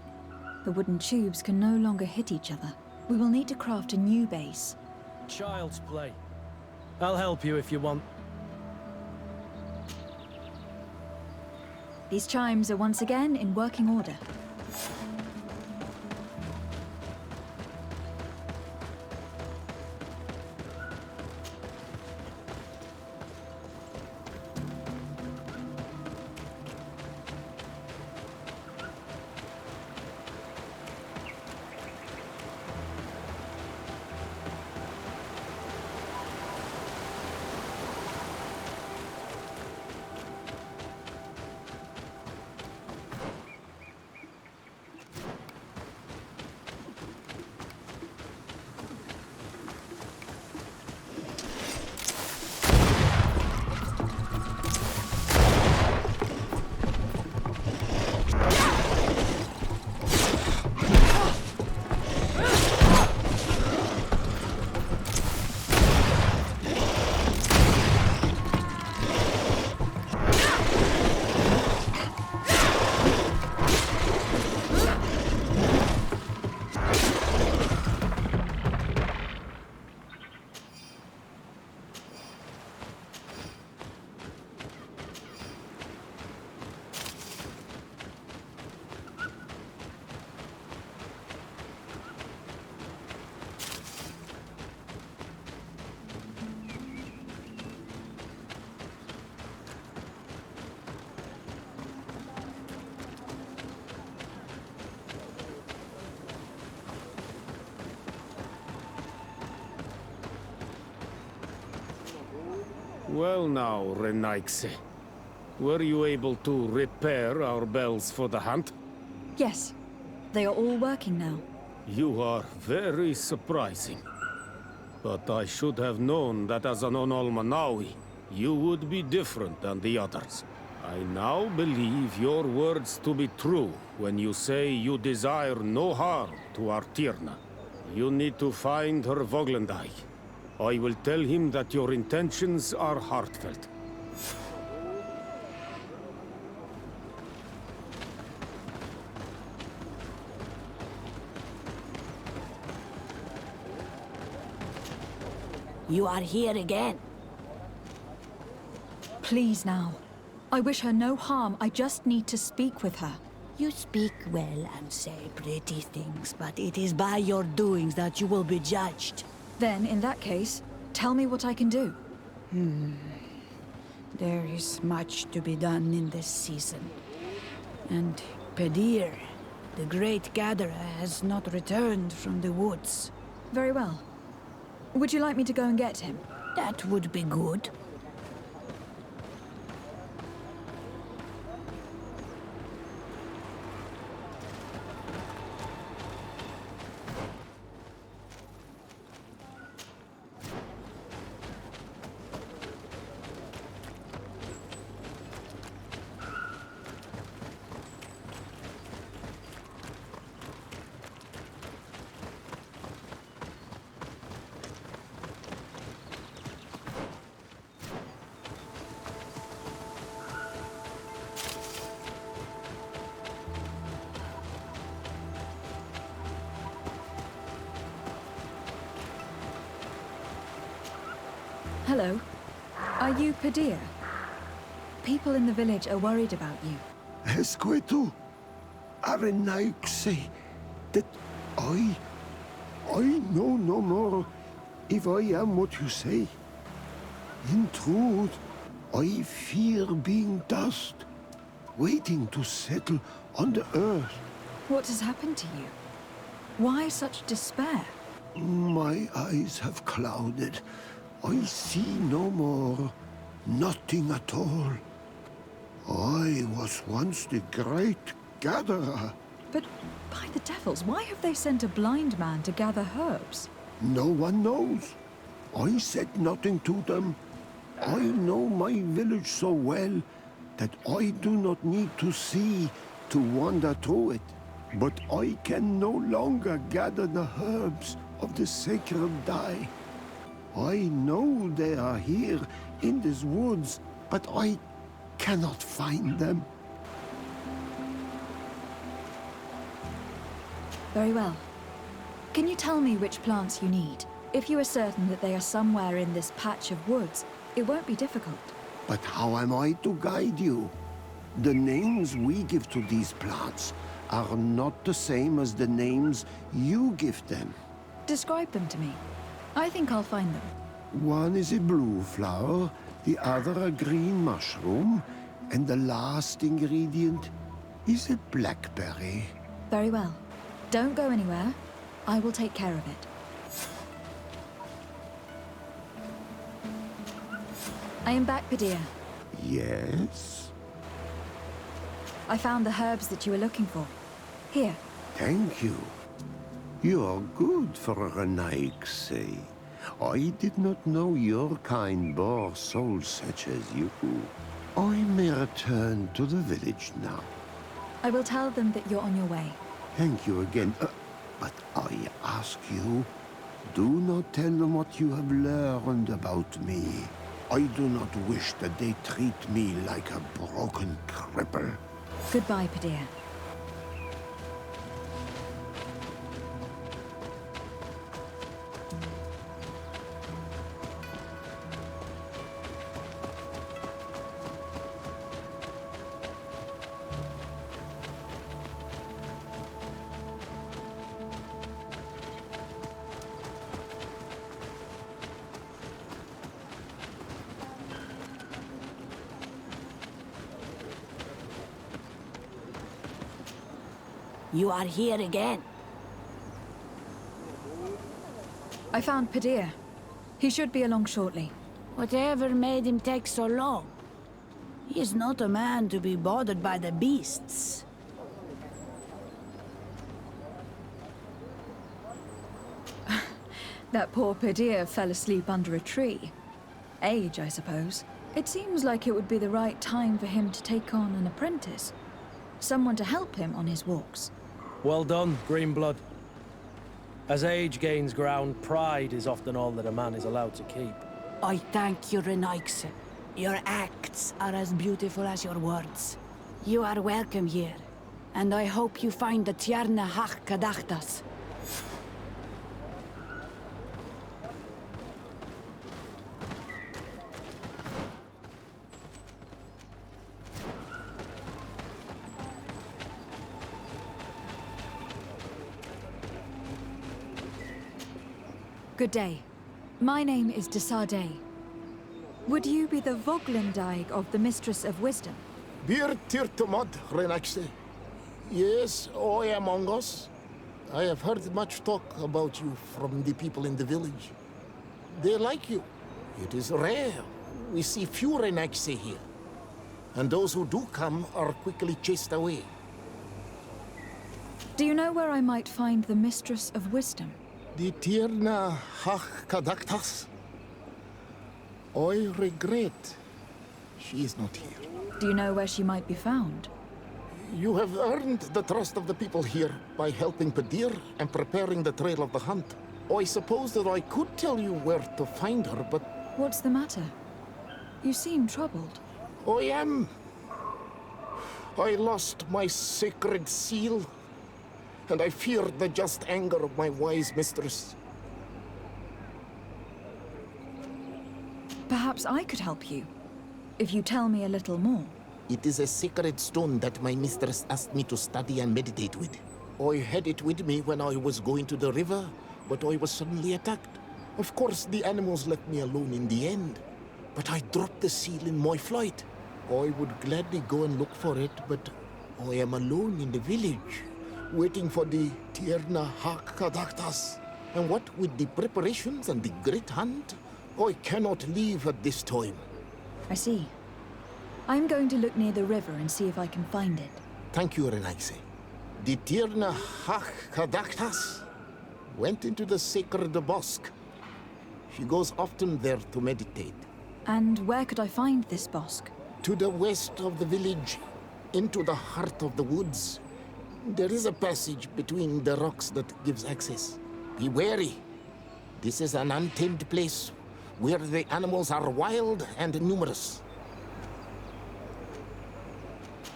The wooden tubes can no longer hit each other. We will need to craft a new base. Child's play. I'll help you if you want. These chimes are once again in working order. Well now, Renaikse. Were you able to repair our bells for the hunt? Yes. They are all working now. You are very surprising. But I should have known that as an Onolmanawi, you would be different than the others. I now believe your words to be true when you say you desire no harm to Artirna. You need to find her Voglendai. I will tell him that your intentions are heartfelt. You are here again. Please now. I wish her no harm. I just need to speak with her. You speak well and say pretty things, but it is by your doings that you will be judged. Then, in that case, tell me what I can do. There is much to be done in this season. And Pedir, the great gatherer, has not returned from the woods. Very well. Would you like me to go and get him? That would be good. Hello. Are you Pedir? People in the village are worried about you. Esqueto, Arenaik say that I know no more if I am what you say. In truth, I fear being dust, waiting to settle on the earth. What has happened to you? Why such despair? My eyes have clouded. I see no more, nothing at all. I was once the great gatherer. But by the devils, why have they sent a blind man to gather herbs? No one knows. I said nothing to them. I know my village so well that I do not need to see to wander through it. But I can no longer gather the herbs of the sacred dye. I know they are here in these woods, but I cannot find them. Very well. Can you tell me which plants you need? If you are certain that they are somewhere in this patch of woods, it won't be difficult. But how am I to guide you? The names we give to these plants are not the same as the names you give them. Describe them to me. I think I'll find them. One is a blue flower, the other a green mushroom, and the last ingredient is a blackberry. Very well. Don't go anywhere. I will take care of it. I am back, Pedir. Yes? I found the herbs that you were looking for. Here. Thank you. You are good for a Naikse. I did not know your kind bore souls such as you. I may return to the village now. I will tell them that you're on your way. Thank you again. But I ask you, do not tell them what you have learned about me. I do not wish that they treat me like a broken cripple. Goodbye, Pedir. You are here again. I found Pedir. He should be along shortly. Whatever made him take so long? He is not a man to be bothered by the beasts. That poor Pedir fell asleep under a tree. Age, I suppose. It seems like it would be the right time for him to take on an apprentice. Someone to help him on his walks. Well done, Greenblood. As age gains ground, pride is often all that a man is allowed to keep. I thank you, Renaigse. Your acts are as beautiful as your words. You are welcome here, and I hope you find the Tierna Hach Kadachtas. Good day. My name is Desade. Would you be the Voglendaig of the Mistress of Wisdom? Bir tirtumad, Renaxe. Yes, I am among us. I have heard much talk about you from the people in the village. They like you. It is rare. We see few Renaxe here. And those who do come are quickly chased away. Do you know where I might find the Mistress of Wisdom? The Tierna Hach Kadaktas. I regret she is not here. Do you know where she might be found? You have earned the trust of the people here by helping Pedir and preparing the trail of the hunt. I suppose that I could tell you where to find her, but... What's the matter? You seem troubled. I am. I lost my sacred seal, and I fear the just anger of my wise mistress. Perhaps I could help you, if you tell me a little more. It is a sacred stone that my mistress asked me to study and meditate with. I had it with me when I was going to the river, but I was suddenly attacked. Of course, the animals left me alone in the end, but I dropped the seal in my flight. I would gladly go and look for it, but I am alone in the village, waiting for the Tierna Hakadaktas. And what with the preparations and the great hunt, I cannot leave at this time. I see. I'm going to look near the river and see if I can find it. Thank you, Renaigse. The Tierna Hakadaktas went into the sacred bosque. She goes often there to meditate. And where could I find this bosque? To the west of the village, into the heart of the woods. There is a passage between the rocks that gives access. Be wary. This is an untamed place where the animals are wild and numerous.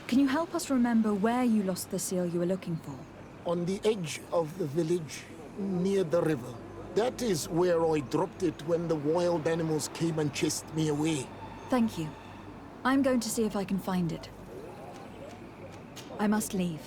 Can you help us remember where you lost the seal you were looking for? On the edge of the village, near the river. That is where I dropped it when the wild animals came and chased me away. Thank you. I'm going to see if I can find it. I must leave.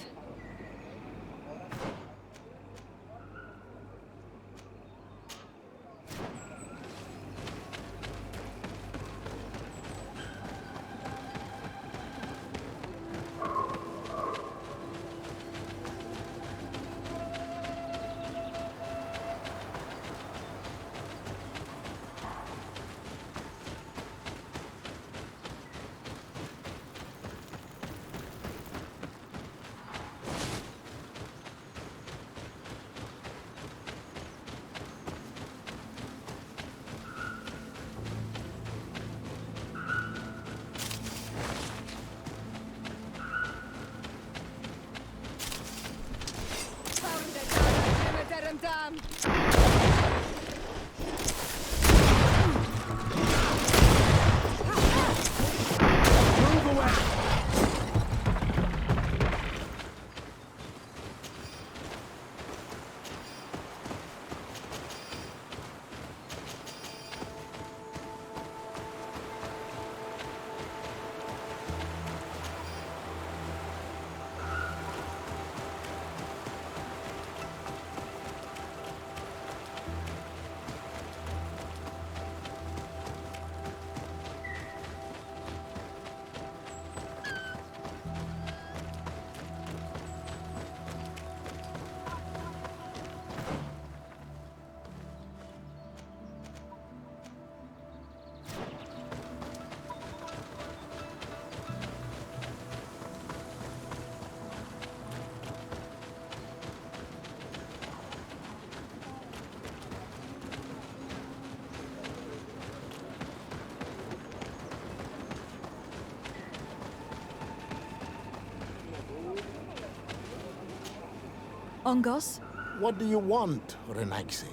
Ongos? What do you want, Renaigse?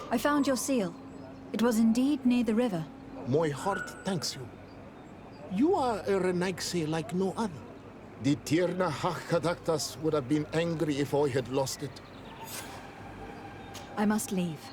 I found your seal. It was indeed near the river. My heart thanks you. You are a Renaigse like no other. The Tierna Hakadaktas would have been angry if I had lost it. I must leave.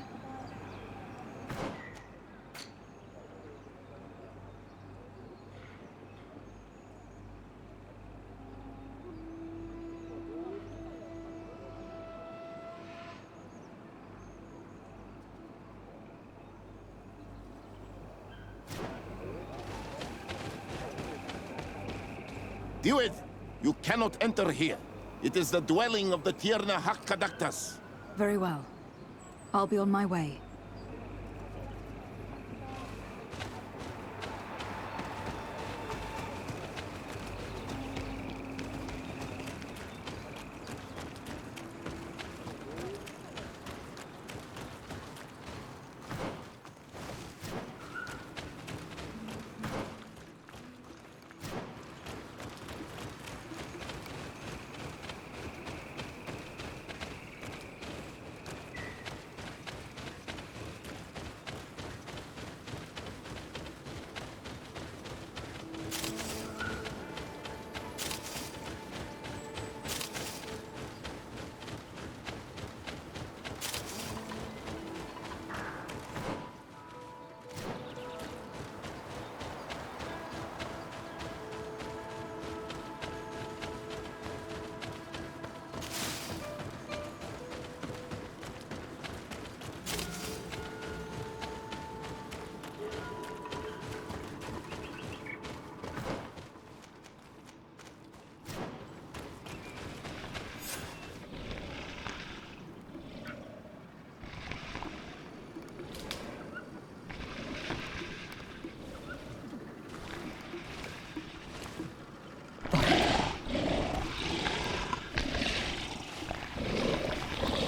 Do it! You cannot enter here. It is the dwelling of the Tierna Hakadaktas. Very well. I'll be on my way.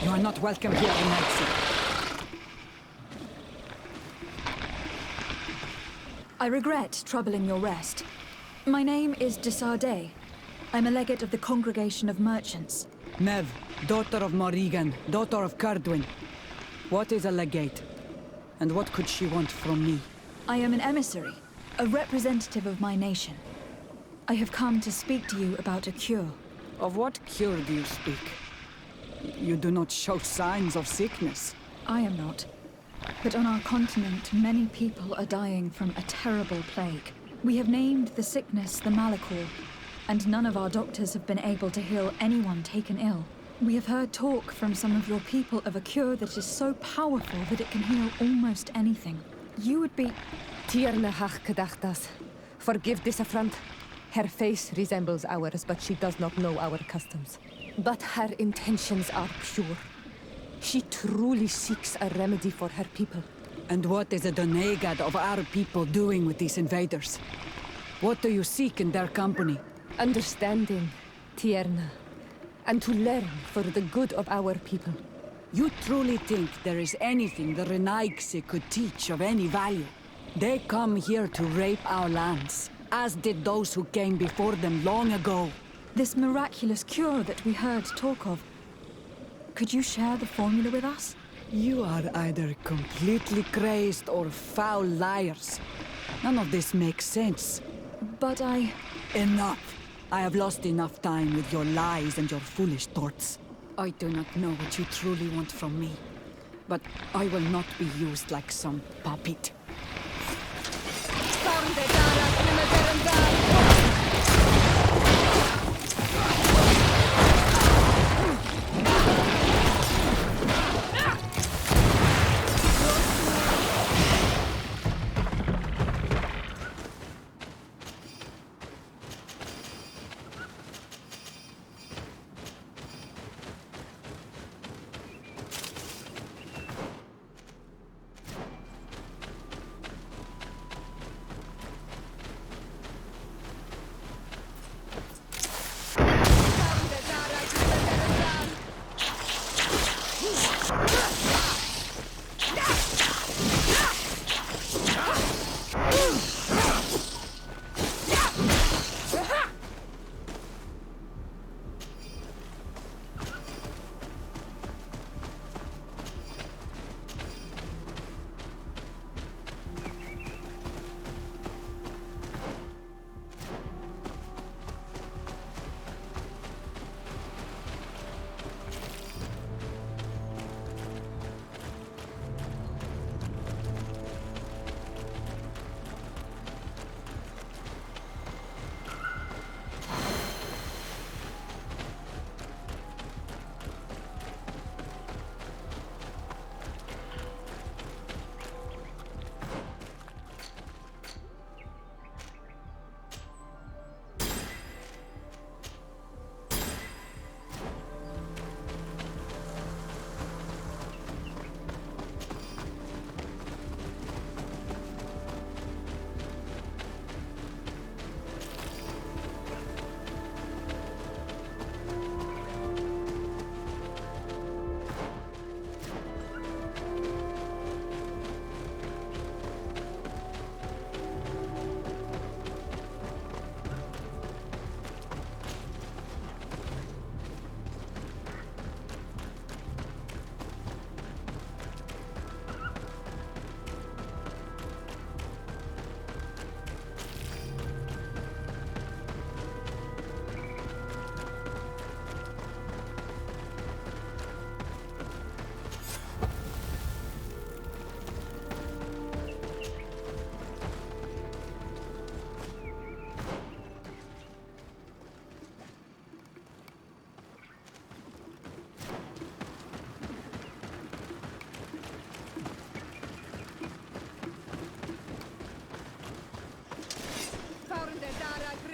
You are not welcome here, Renaigse. I regret troubling your rest. My name is de Sardet. I'm a legate of the Congregation of Merchants. Nev, daughter of Morrigan, daughter of Cardwin. What is a legate? And what could she want from me? I am an emissary, a representative of my nation. I have come to speak to you about a cure. Of what cure do you speak? You do not show signs of sickness. I am not. But on our continent, many people are dying from a terrible plague. We have named the sickness the Malachor, and none of our doctors have been able to heal anyone taken ill. We have heard talk from some of your people of a cure that is so powerful that it can heal almost anything. You would be... Tierna Hakadachtas. Forgive this affront. Her face resembles ours, but she does not know our customs. But her intentions are pure. She truly seeks a remedy for her people. And what is the Donegad of our people doing with these invaders? What do you seek in their company? Understanding, Tierna, and to learn for the good of our people. You truly think there is anything the Renaigse could teach of any value? They come here to rape our lands, as did those who came before them long ago. This miraculous cure that we heard talk of. Could you share the formula with us? You are either completely crazed or foul liars. None of this makes sense. But Enough! I have lost enough time with your lies and your foolish thoughts. I do not know what you truly want from me, but I will not be used like some puppet.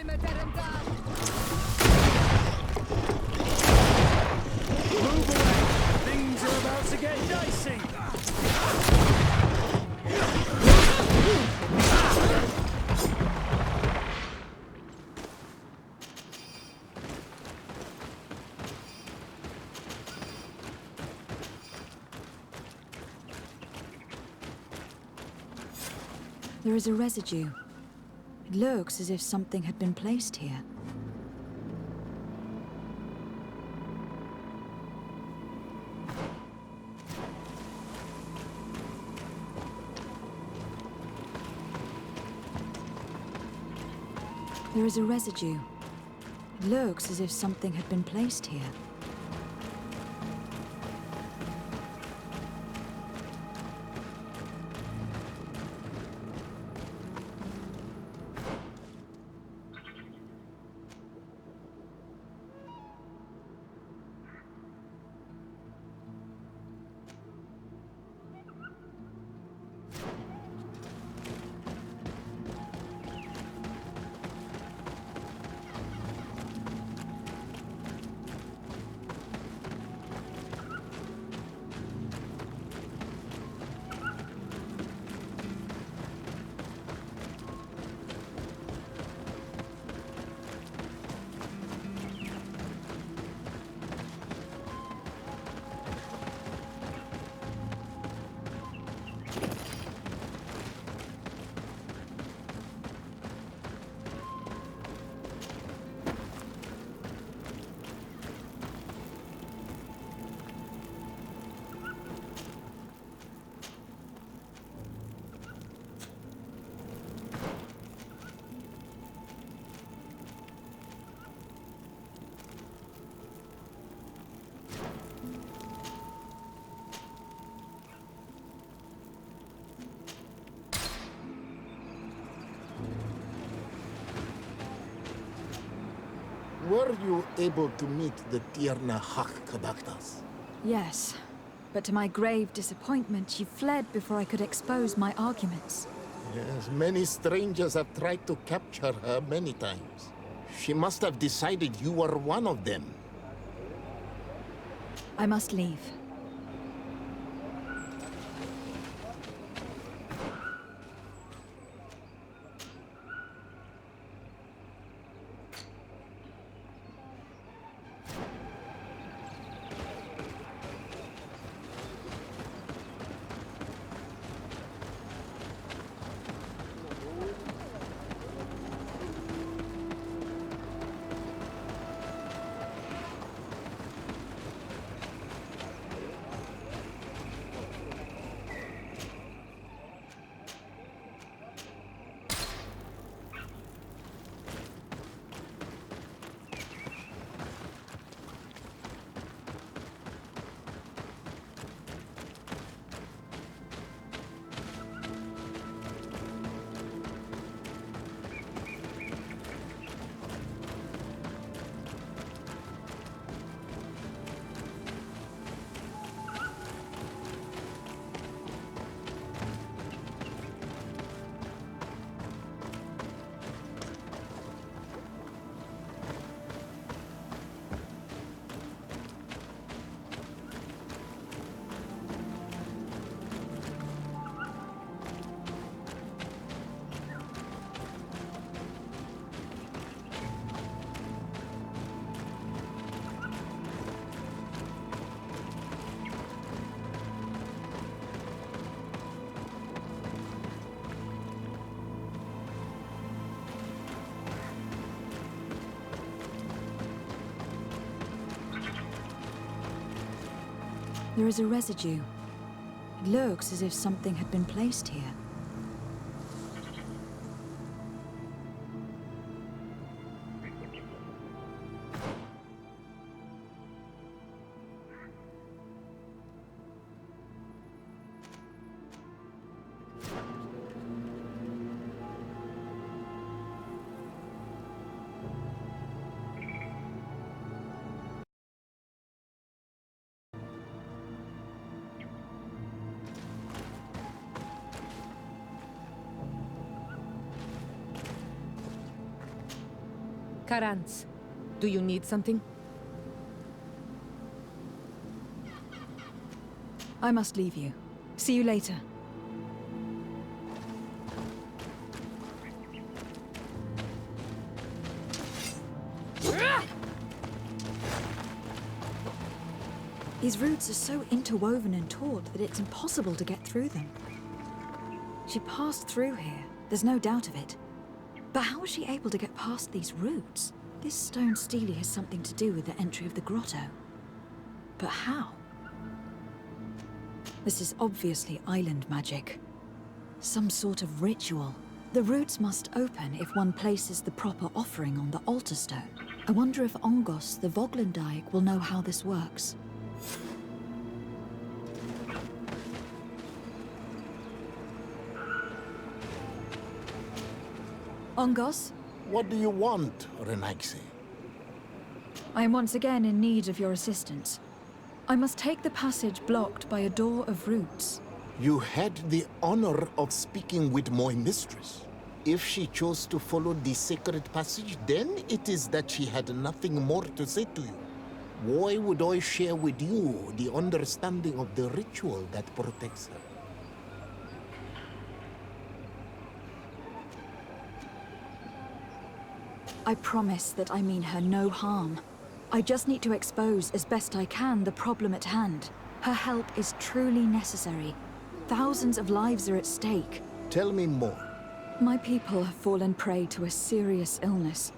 Move away! Things are about to get dicey! There is a residue. It looks as if something had been placed here. There is a residue. It looks as if something had been placed here. Were you able to meet the Tierna Hak-Kadaktas? Yes, but to my grave disappointment, she fled before I could expose my arguments. Yes, many strangers have tried to capture her many times. She must have decided you were one of them. I must leave. There is a residue. It looks as if something had been placed here. Karans, do you need something? I must leave you. See you later. These roots are so interwoven and taut that it's impossible to get through them. She passed through here, there's no doubt of it. But how was she able to get past these roots? This stone stele has something to do with the entry of the grotto. But how? This is obviously island magic. Some sort of ritual. The roots must open if one places the proper offering on the altar stone. I wonder if Ongos, the Voglendyke, will know how this works. Ongos? What do you want, Renaigse? I am once again in need of your assistance. I must take the passage blocked by a door of roots. You had the honor of speaking with my mistress. If she chose to follow the sacred passage, then it is that she had nothing more to say to you. Why would I share with you the understanding of the ritual that protects her? I promise that I mean her no harm. I just need to expose as best I can the problem at hand. Her help is truly necessary. Thousands of lives are at stake. Tell me more. My people have fallen prey to a serious illness,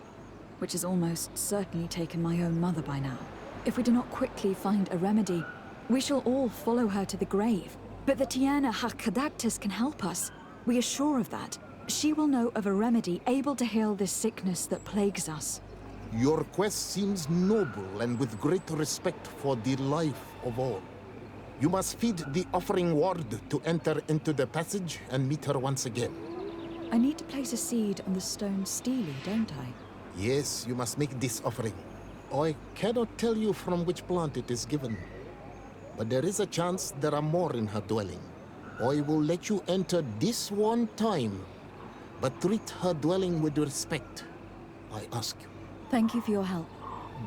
which has almost certainly taken my own mother by now. If we do not quickly find a remedy, we shall all follow her to the grave. But the Tiana Hakadactus can help us. We are sure of that. She will know of a remedy able to heal this sickness that plagues us. Your quest seems noble and with great respect for the life of all. You must feed the offering ward to enter into the passage and meet her once again. I need to place a seed on the stone stele, don't I? Yes, you must make this offering. I cannot tell you from which plant it is given, but there is a chance there are more in her dwelling. I will let you enter this one time, but treat her dwelling with respect, I ask you. Thank you for your help.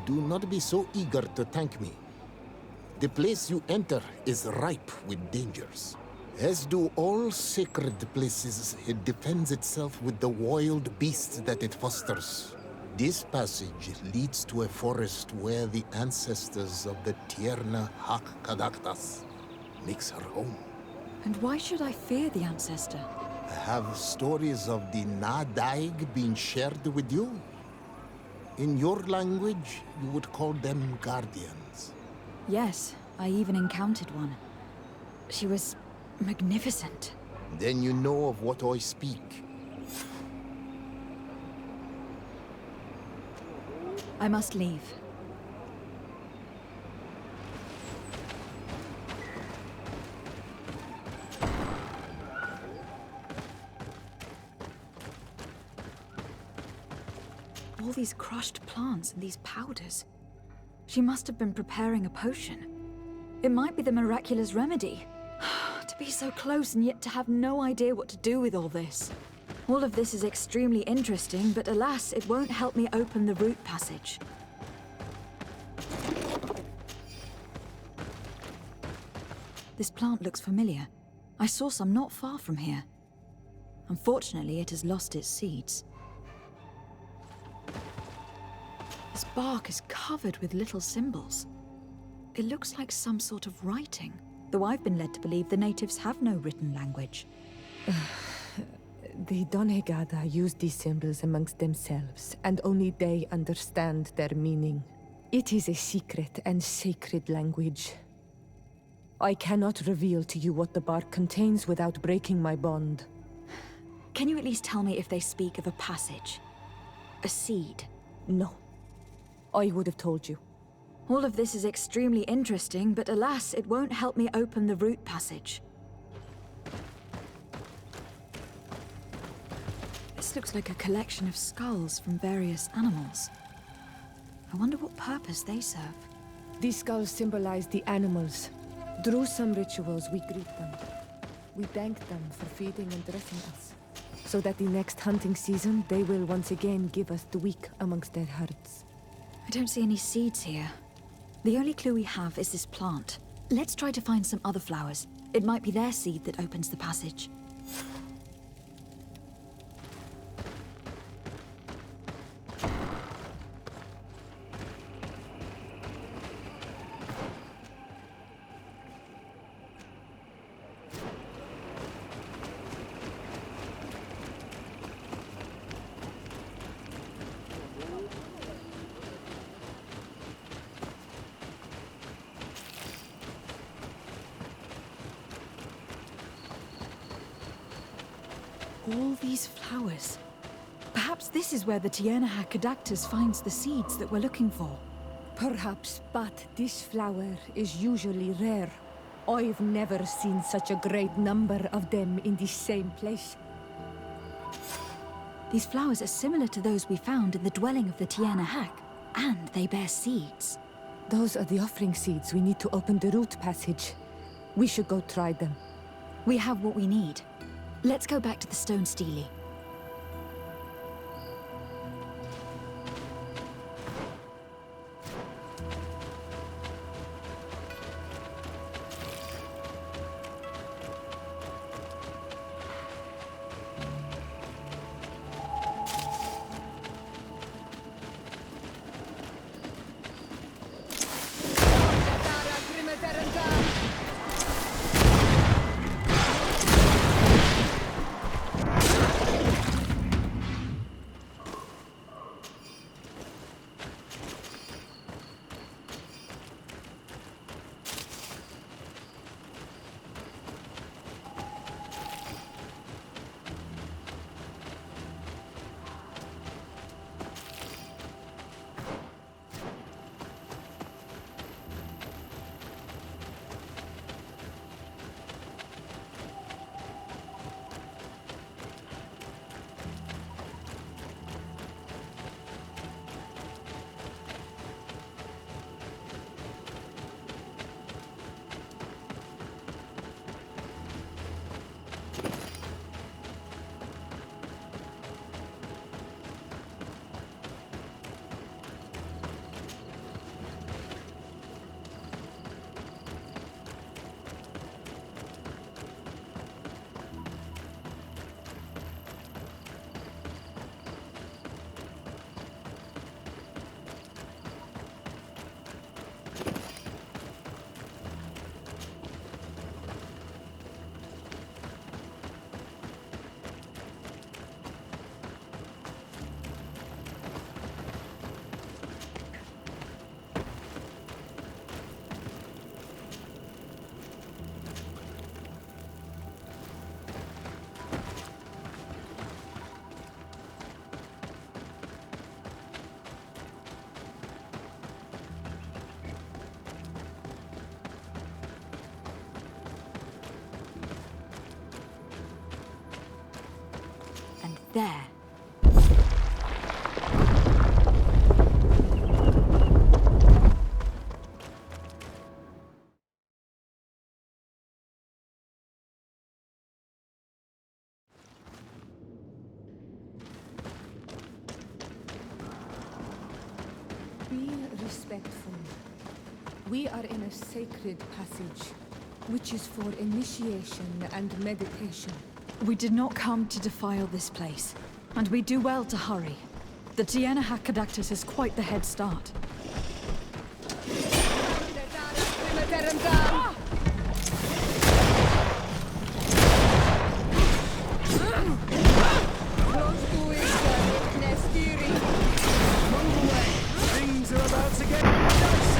Do not be so eager to thank me. The place you enter is ripe with dangers. As do all sacred places, it defends itself with the wild beasts that it fosters. This passage leads to a forest where the ancestors of the Tierna Hakkadaktas makes her home. And why should I fear the ancestor? Have stories of the Nadaig been shared with you? In your language, you would call them guardians. Yes, I even encountered one. She was magnificent. Then you know of what I speak. I must leave. All these crushed plants and these powders. She must have been preparing a potion. It might be the miraculous remedy. To be so close and yet to have no idea what to do with all this. All of this is extremely interesting, but alas, it won't help me open the root passage. This plant looks familiar. I saw some not far from here. Unfortunately, it has lost its seeds. This bark is covered with little symbols. It looks like some sort of writing, though I've been led to believe the natives have no written language. The Donegada use these symbols amongst themselves, and only they understand their meaning. It is a secret and sacred language. I cannot reveal to you what the bark contains without breaking my bond. Can you at least tell me if they speak of a passage? A seed? No. I would have told you. All of this is extremely interesting, but alas, it won't help me open the root passage. This looks like a collection of skulls from various animals. I wonder what purpose they serve. These skulls symbolize the animals. Through some rituals, we greet them. We thank them for feeding and dressing us. so that the next hunting season they will once again give us the weak amongst their herds. I don't see any seeds here. The only clue we have is this plant. Let's try to find some other flowers. It might be their seed that opens the passage. All these flowers. Perhaps this is where the Tiernahak Adactus finds the seeds that we're looking for. Perhaps, but this flower is usually rare. I've never seen such a great number of them in the same place. These flowers are similar to those we found in the dwelling of the Tiernahak, and they bear seeds. Those are the offering seeds we need to open the root passage. We should go try them. We have what we need. Let's go back to the stone stele. There. Be respectful. We are in a sacred passage, which is for initiation and meditation. We did not come to defile this place, and we do well to hurry. The Tiernahak Adactus has quite the head start. Things are about to get dicey.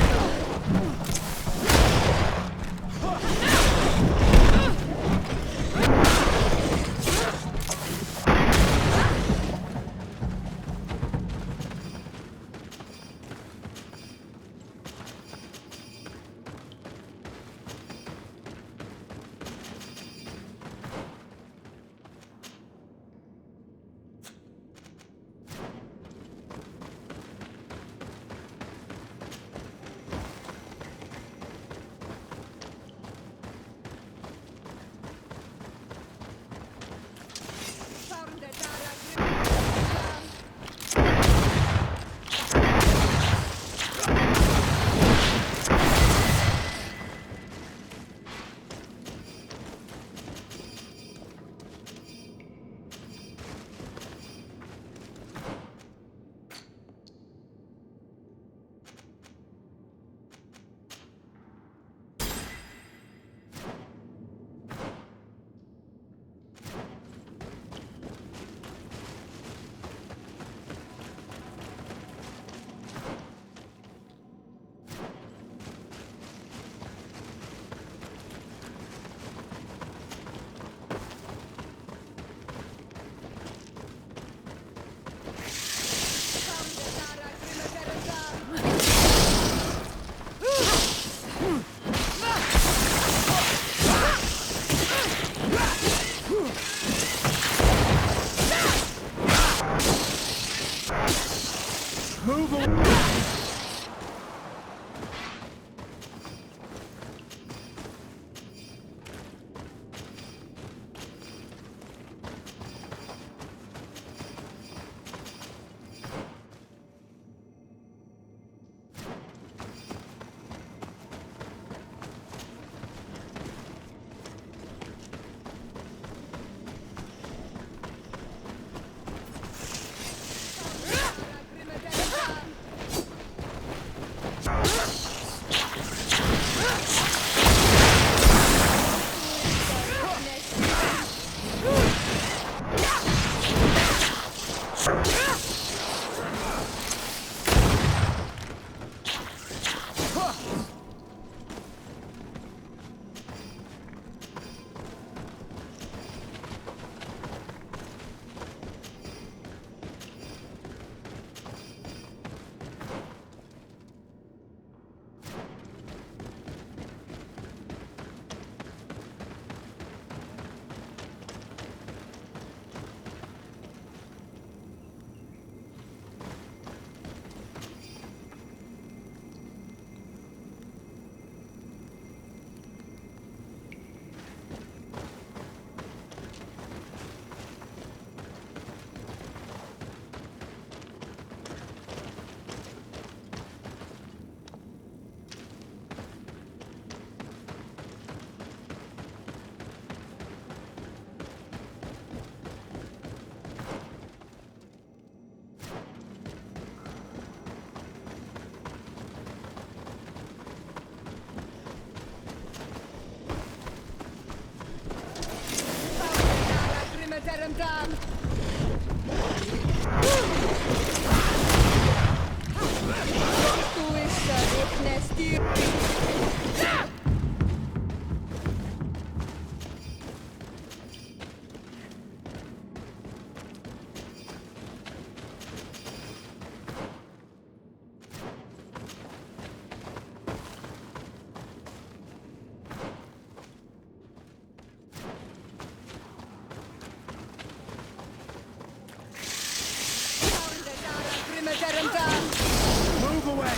Move away!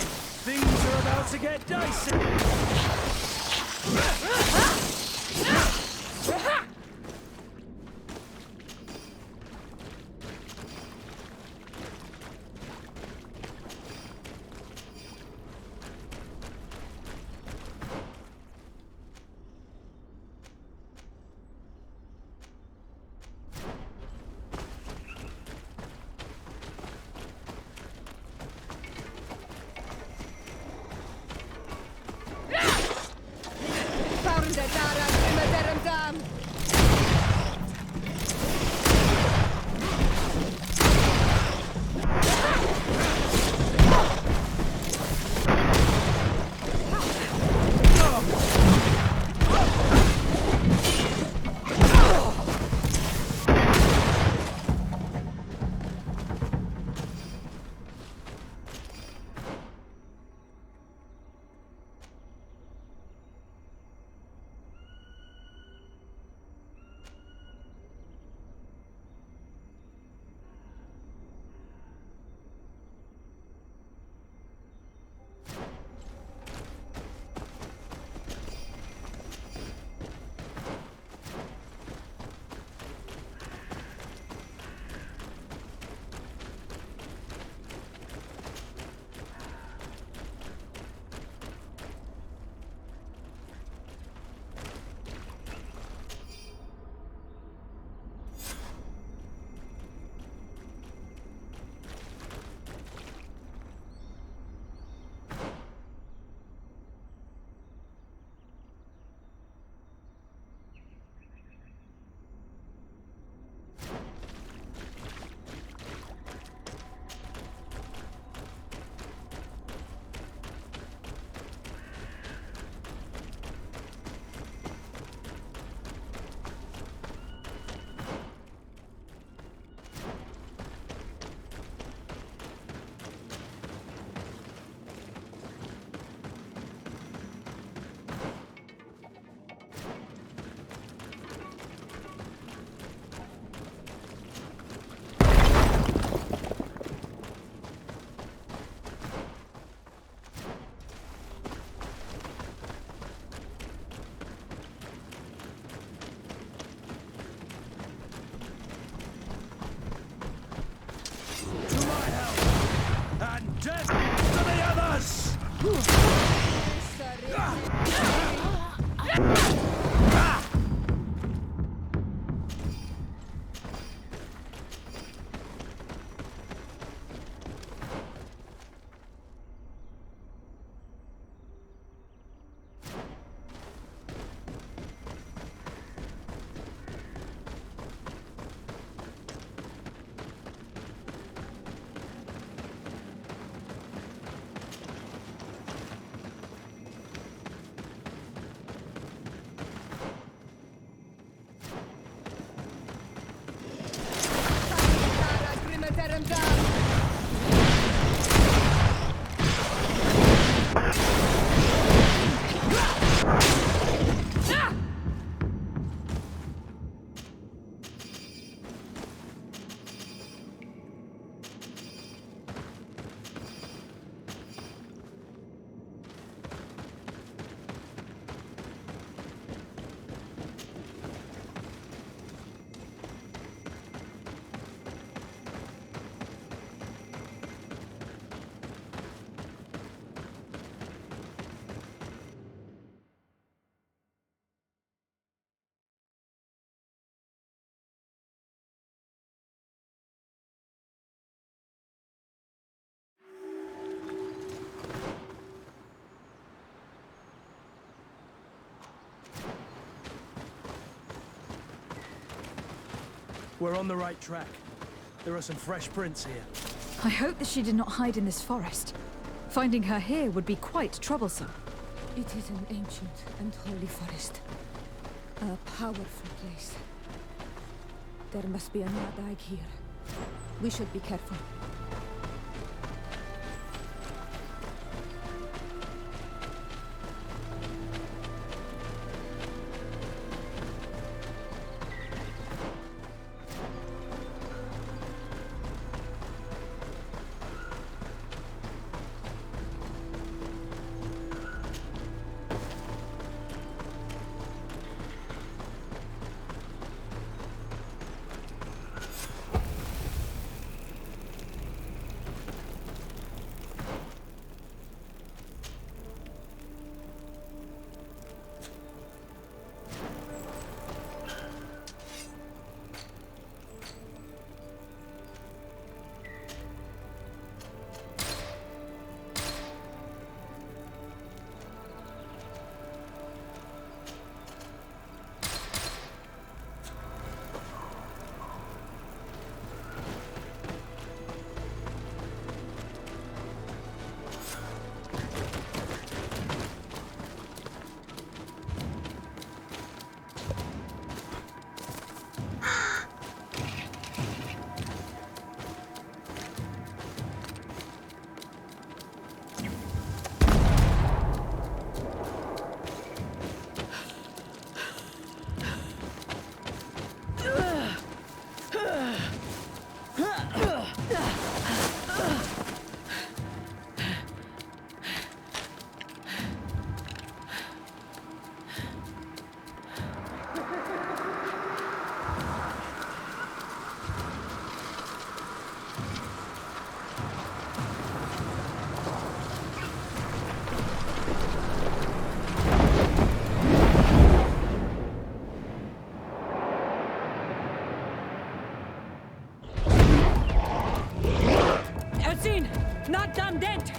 Things are about to get dicey! We're on the right track. There are some fresh prints here. I hope that she did not hide in this forest. Finding her here would be quite troublesome. It is an ancient and holy forest. A powerful place. There must be another dike here. We should be careful. Not done dead!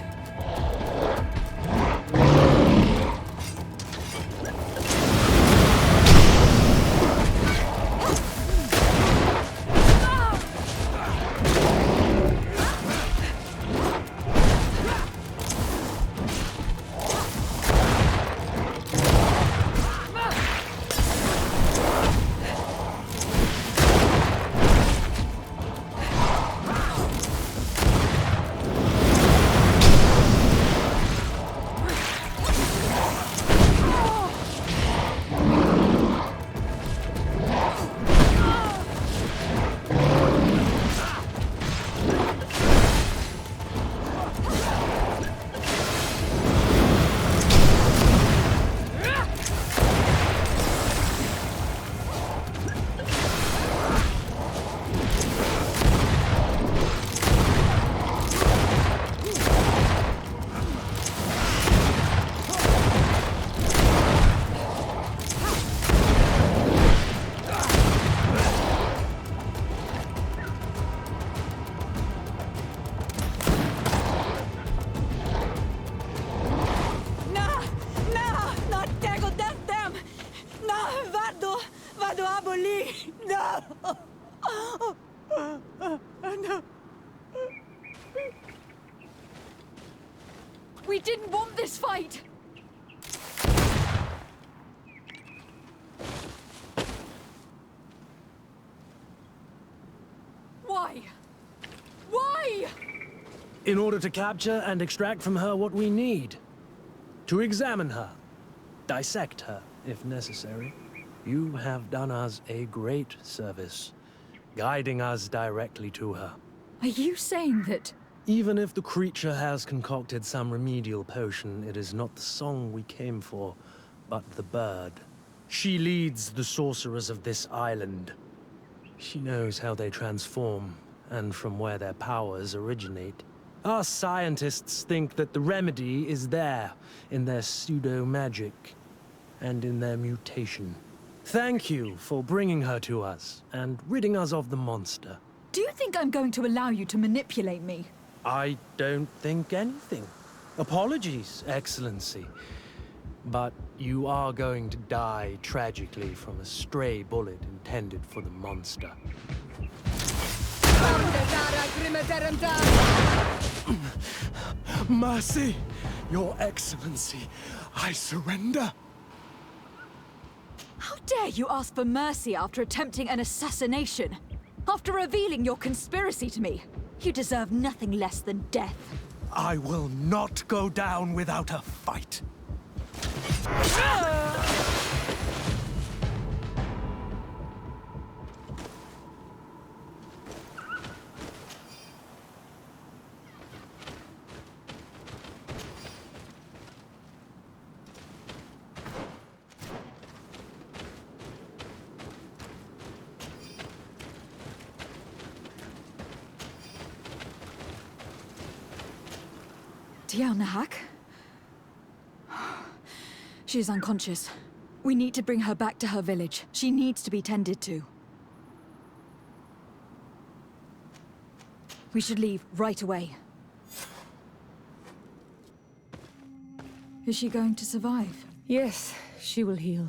We didn't want this fight! Why? Why? In order to capture and extract from her what we need. To examine her. Dissect her, if necessary. You have done us a great service, guiding us directly to her. Are you saying that... Even if the creature has concocted some remedial potion, it is not the song we came for, but the bird. She leads the sorcerers of this island. She knows how they transform, and from where their powers originate. Our scientists think that the remedy is there, in their pseudo-magic, and in their mutation. Thank you for bringing her to us, and ridding us of the monster. Do you think I'm going to allow you to manipulate me? I don't think anything. Apologies, Excellency. But you are going to die tragically from a stray bullet intended for the monster. Mercy, Your Excellency, I surrender. How dare you ask for mercy after attempting an assassination? After revealing your conspiracy to me? You deserve nothing less than death. I will not go down without a fight. Nahak? She is unconscious. We need to bring her back to her village. She needs to be tended to. We should leave right away. Is she going to survive? Yes, she will heal.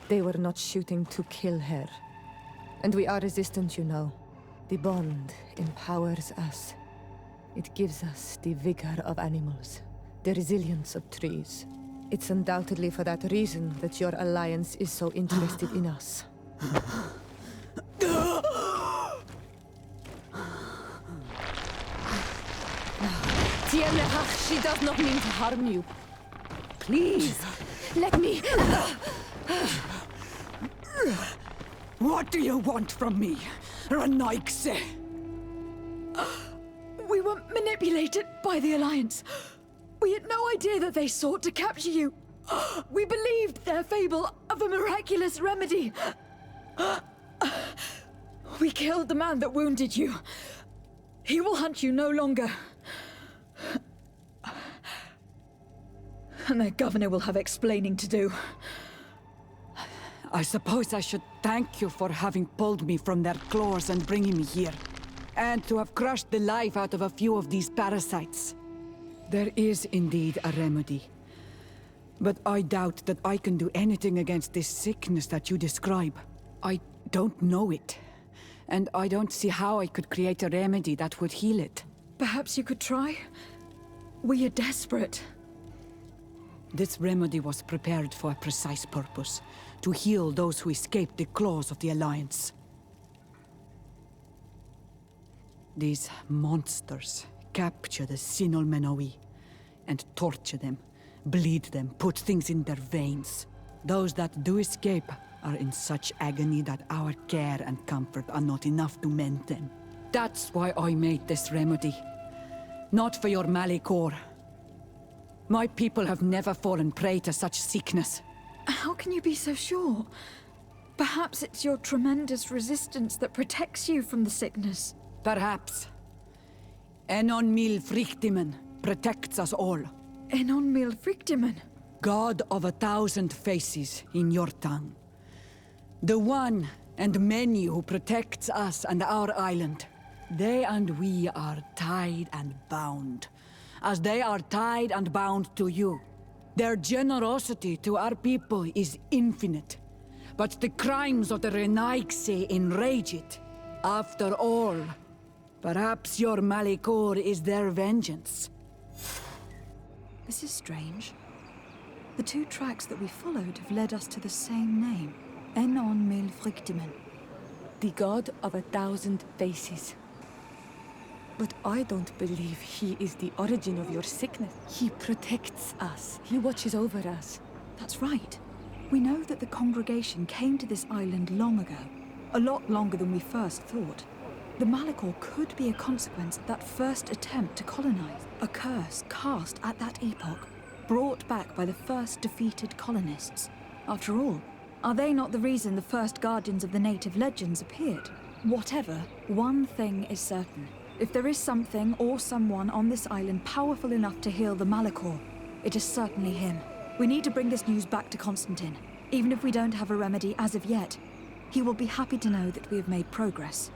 They were not shooting to kill her. And we are resistant, you know. The bond empowers us. It gives us the vigor of animals, the resilience of trees. It's undoubtedly for that reason that your alliance is so interested in us. Tiemnehach, she does not mean to harm you. Please, let me... What do you want from me, Ranaikse? We were manipulated by the Alliance. We had no idea that they sought to capture you. We believed their fable of a miraculous remedy. We killed the man that wounded you. He will hunt you no longer. And their governor will have explaining to do. I suppose I should thank you for having pulled me from their claws and bringing me here. And to have crushed the life out of a few of these parasites. There is indeed a remedy. But I doubt that I can do anything against this sickness that you describe. I don't know it. And I don't see how I could create a remedy that would heal it. Perhaps you could try? We are desperate. This remedy was prepared for a precise purpose. To heal those who escaped the claws of the Alliance. These monsters capture the Sinol Menoi and torture them, bleed them, put things in their veins. Those that do escape are in such agony that our care and comfort are not enough to mend them. That's why I made this remedy. Not for your Malikor. My people have never fallen prey to such sickness. How can you be so sure? Perhaps it's your tremendous resistance that protects you from the sickness. Perhaps. Enon Mil Frictimen protects us all. Enon Mil Frictimen? God of 1,000 faces in your tongue. The one and many who protects us and our island. They and we are tied and bound, as they are tied and bound to you. Their generosity to our people is infinite, but the crimes of the Renaigse enrage it. After all, perhaps your Malikor is their vengeance. This is strange. The two tracks that we followed have led us to the same name. Enon Mil Frictimen. The god of 1,000 faces. But I don't believe he is the origin of your sickness. He protects us. He watches over us. That's right. We know that the congregation came to this island long ago. A lot longer than we first thought. The Malachor could be a consequence of that first attempt to colonize. A curse cast at that epoch, brought back by the first defeated colonists. After all, are they not the reason the first guardians of the native legends appeared? Whatever, one thing is certain. If there is something or someone on this island powerful enough to heal the Malachor, it is certainly him. We need to bring this news back to Constantine. Even if we don't have a remedy as of yet, he will be happy to know that we have made progress.